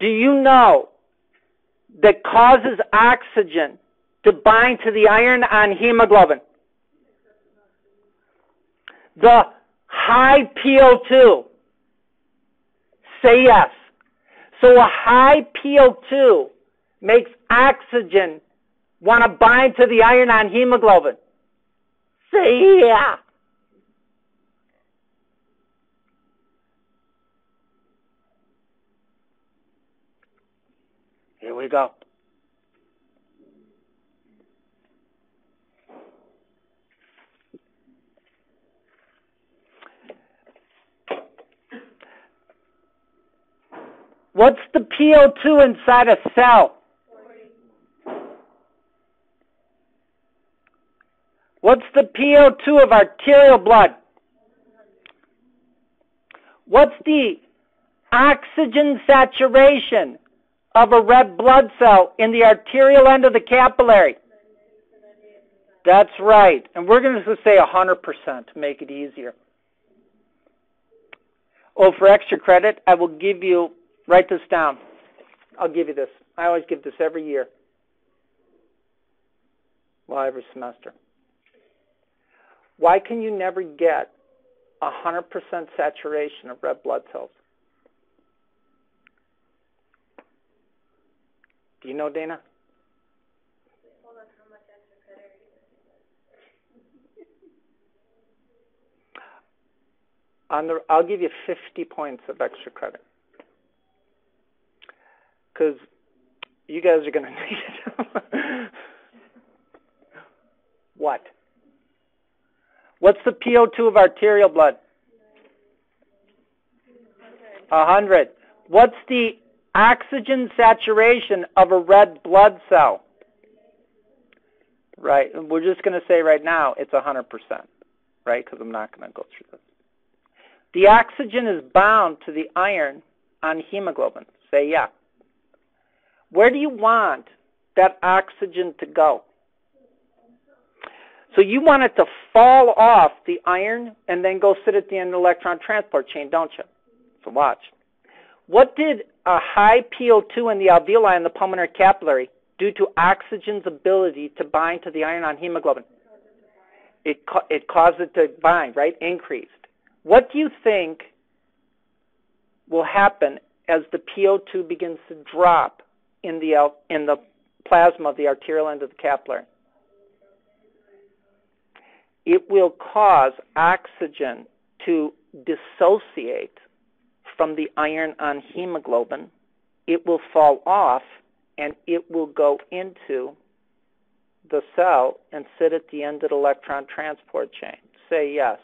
do you know that causes oxygen to bind to the iron on hemoglobin? The high PO2. Say yes. So a high PO2 makes oxygen want to bind to the iron on hemoglobin. Say yeah. Here we go. What's the PO2 inside a cell? 40. What's the PO2 of arterial blood? What's the oxygen saturation of a red blood cell in the arterial end of the capillary? That's right. And we're going to say 100% to make it easier. Oh, for extra credit, I will give you, write this down. I'll give you this. I always give this every year. Well, every semester. Why can you never get 100% saturation of red blood cells? Do you know, Dana? Hold on, how much extra credit are you I'll give you 50 points of extra credit. Because you guys are going to need it. What? What's the PO2 of arterial blood? 100. What's the oxygen saturation of a red blood cell? Right. We're just going to say right now it's 100%, right? Because I'm not going to go through this. The oxygen is bound to the iron on hemoglobin. Say yeah. Where do you want that oxygen to go? So you want it to fall off the iron and then go sit at the end of the electron transport chain, don't you? So watch. What did a high PO2 in the alveoli in the pulmonary capillary do to oxygen's ability to bind to the iron on hemoglobin? It caused it to bind, right? Increased. What do you think will happen as the PO2 begins to drop in the plasma of the arterial end of the capillary? It will cause oxygen to dissociate from the iron on hemoglobin. It will fall off, and it will go into the cell and sit at the end of the electron transport chain. Say yes.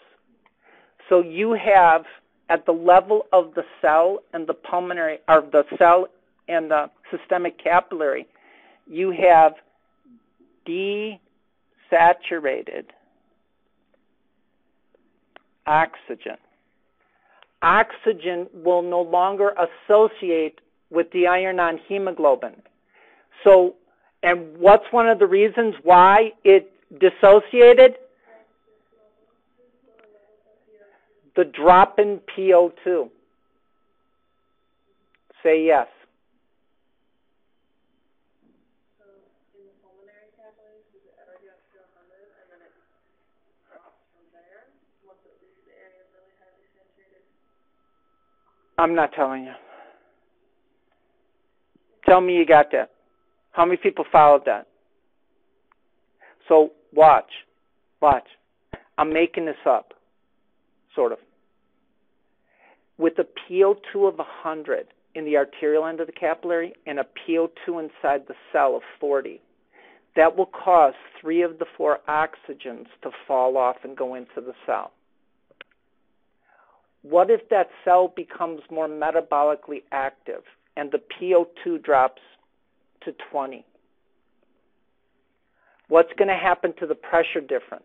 So you have, at the level of the cell and the pulmonary, or the cell and the systemic capillary, you have desaturated oxygen. Oxygen will no longer associate with the iron on hemoglobin. So, and what's one of the reasons why it dissociated? The drop in PO2. Say yes. So in the pulmonary capillaries, does it ever get up to 100 and then it drops from there once it leaves the area really highly saturated? I'm not telling you. Tell me you got that. How many people followed that? So watch. I'm making this up, sort of. With a PO2 of 100 in the arterial end of the capillary and a PO2 inside the cell of 40, that will cause 3 of the 4 oxygens to fall off and go into the cell. What if that cell becomes more metabolically active and the PO2 drops to 20? What's going to happen to the pressure difference?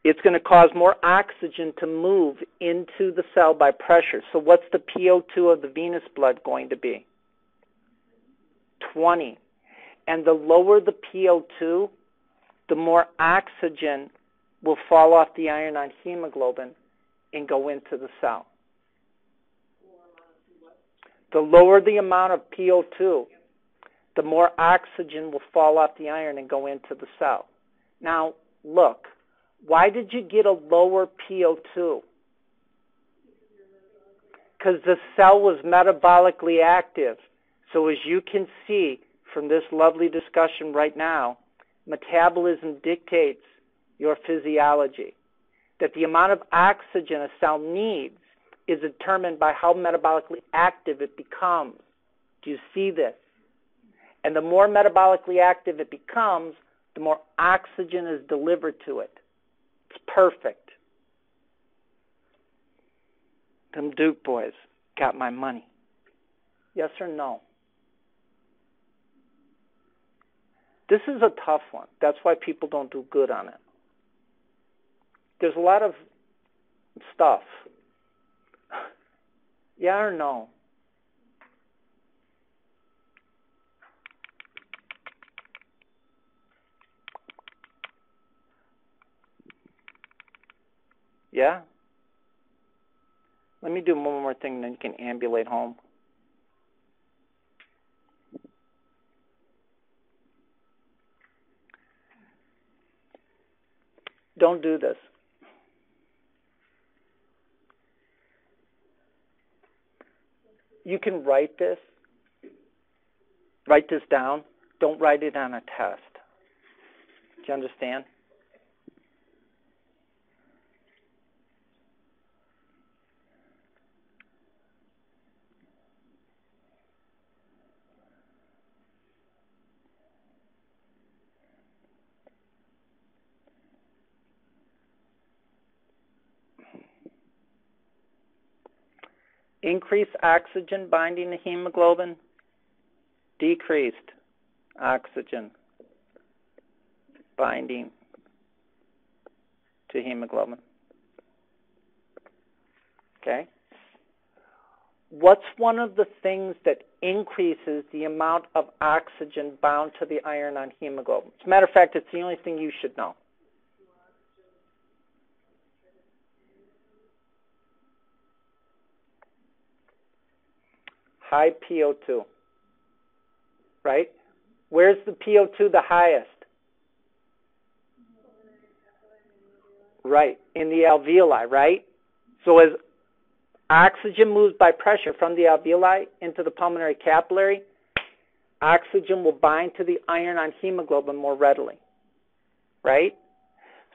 It's going to cause more oxygen to move into the cell by pressure. So what's the PO2 of the venous blood going to be? 20. And the lower the PO2, the more oxygen will fall off the iron on hemoglobin and go into the cell. The lower the amount of PO2, the more oxygen will fall off the iron and go into the cell. Now, look. Why did you get a lower PO2? Because the cell was metabolically active. So as you can see from this lovely discussion right now, metabolism dictates your physiology. That the amount of oxygen a cell needs is determined by how metabolically active it becomes. Do you see this? And the more metabolically active it becomes, the more oxygen is delivered to it. It's perfect. Them Duke boys got my money. Yes or no? This is a tough one. That's why people don't do good on it. There's a lot of stuff. Yeah or no? Yeah? Let me do one more thing, then you can ambulate home. Don't do this. You can write this. Write this down. Don't write it on a test. Do you understand? Increased oxygen binding to hemoglobin, decreased oxygen binding to hemoglobin. Okay? What's one of the things that increases the amount of oxygen bound to the iron on hemoglobin? As a matter of fact, it's the only thing you should know. High PO2, right? Where's the PO2 the highest? Right, in the alveoli, right? So as oxygen moves by pressure from the alveoli into the pulmonary capillary, oxygen will bind to the iron on hemoglobin more readily, right?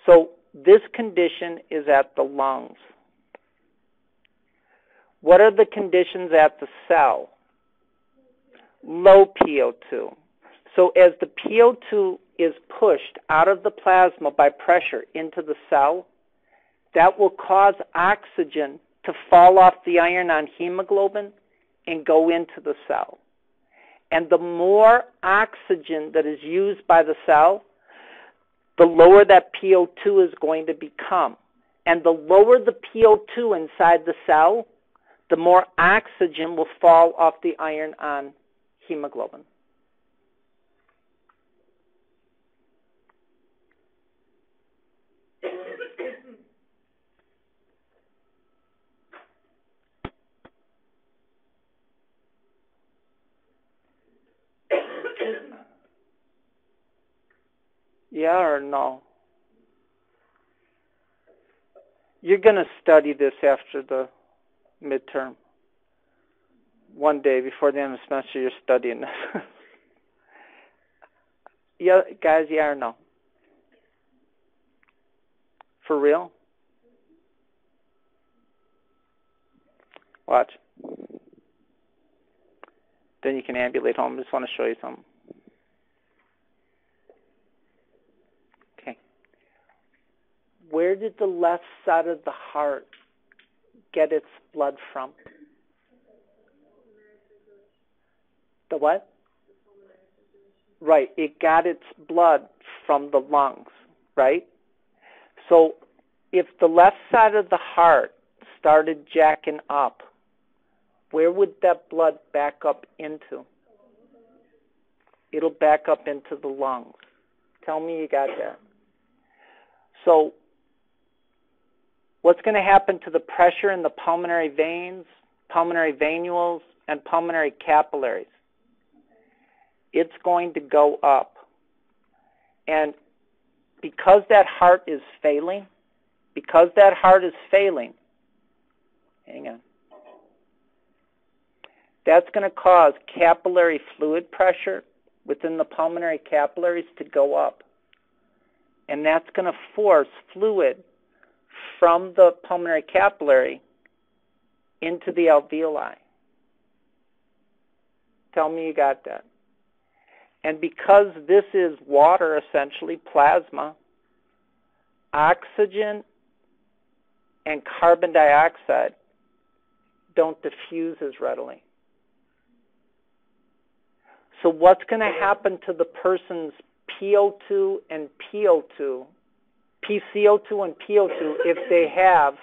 So this condition is at the lungs. What are the conditions at the cell? Low PO2. So as the PO2 is pushed out of the plasma by pressure into the cell, that will cause oxygen to fall off the iron on hemoglobin and go into the cell. And the more oxygen that is used by the cell, the lower that PO2 is going to become. And the lower the PO2 inside the cell, the more oxygen will fall off the iron on hemoglobin. Yeah or no? You're going to study this after the midterm. One day before the end of the semester, you're studying this. Yeah, guys, yeah or no? For real? Watch. Then you can ambulate home. I just want to show you something. Okay. Where did the left side of the heart get its blood from? The what? Right. It got its blood from the lungs, right? So if the left side of the heart started jacking up, where would that blood back up into? It'll back up into the lungs. Tell me you got that. So what's going to happen to the pressure in the pulmonary veins, pulmonary venules, and pulmonary capillaries? It's going to go up. And because that heart is failing, hang on, that's going to cause capillary fluid pressure within the pulmonary capillaries to go up. And that's going to force fluid from the pulmonary capillary into the alveoli. Tell me you got that. And because this is water, essentially, plasma, oxygen and carbon dioxide don't diffuse as readily. So what's going to happen to the person's PO2 and PO2, PCO2 and PO2 if they have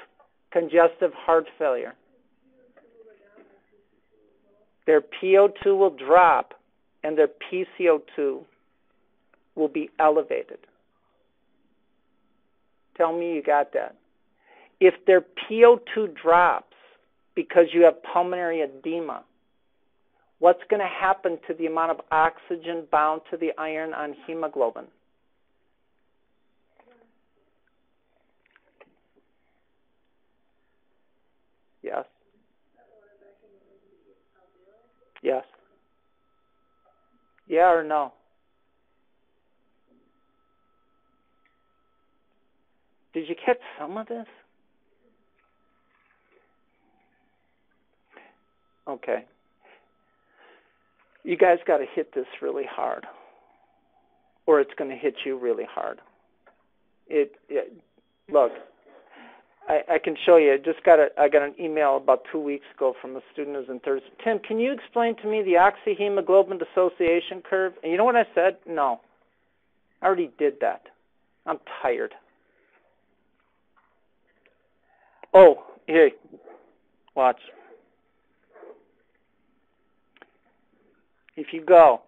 congestive heart failure. Their PO2 will drop and their PCO2 will be elevated. Tell me you got that. If their PO2 drops because you have pulmonary edema, what's going to happen to the amount of oxygen bound to the iron on hemoglobin? Yes. Yes. Yeah or no? Did you catch some of this? Okay. You guys got to hit this really hard, or it's going to hit you really hard. Look, I can show you. I got an email about 2 weeks ago from a student who's in third. Tim, can you explain to me the oxyhemoglobin dissociation curve? And you know what I said? No. I already did that. I'm tired. Oh, here. Watch. If you go,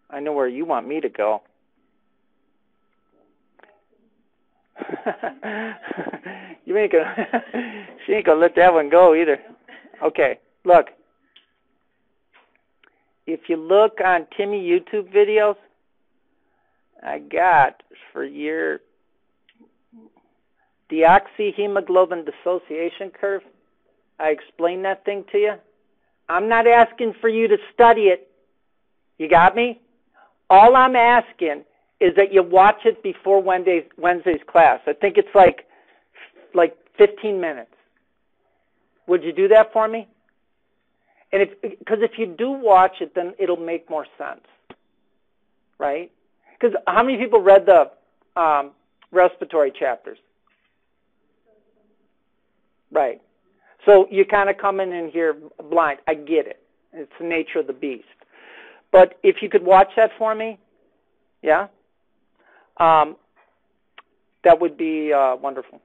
I know where you want me to go. She ain't gonna let that one go either. Okay, look. If you look on Timmy YouTube videos, I got for your deoxyhemoglobin dissociation curve. I explained that thing to you. I'm not asking for you to study it. You got me? All I'm asking is that you watch it before Wednesday's class. I think it's like 15 minutes. Would you do that for me? And because if you do watch it, then it'll make more sense, right? Because how many people read the respiratory chapters? Right. So you kind of come in here blind. I get it. It's the nature of the beast. But if you could watch that for me, yeah, that would be wonderful.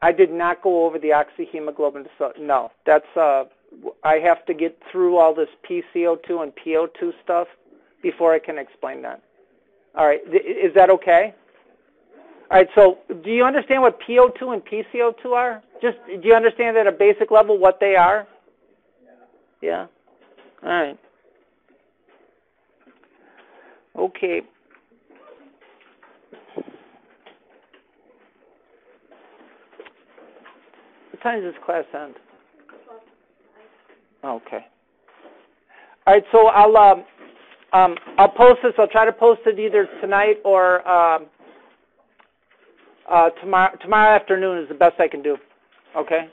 I did not go over the oxyhemoglobin. No, that's I have to get through all this PCO2 and PO2 stuff before I can explain that. All right, is that okay? All right, so do you understand what PO2 and PCO2 are? Do you understand at a basic level what they are? Yeah? All right. Okay. What time does this class end? Okay. All right, so I'll post this. I'll try to post it either tonight or tomorrow afternoon is the best I can do. Okay?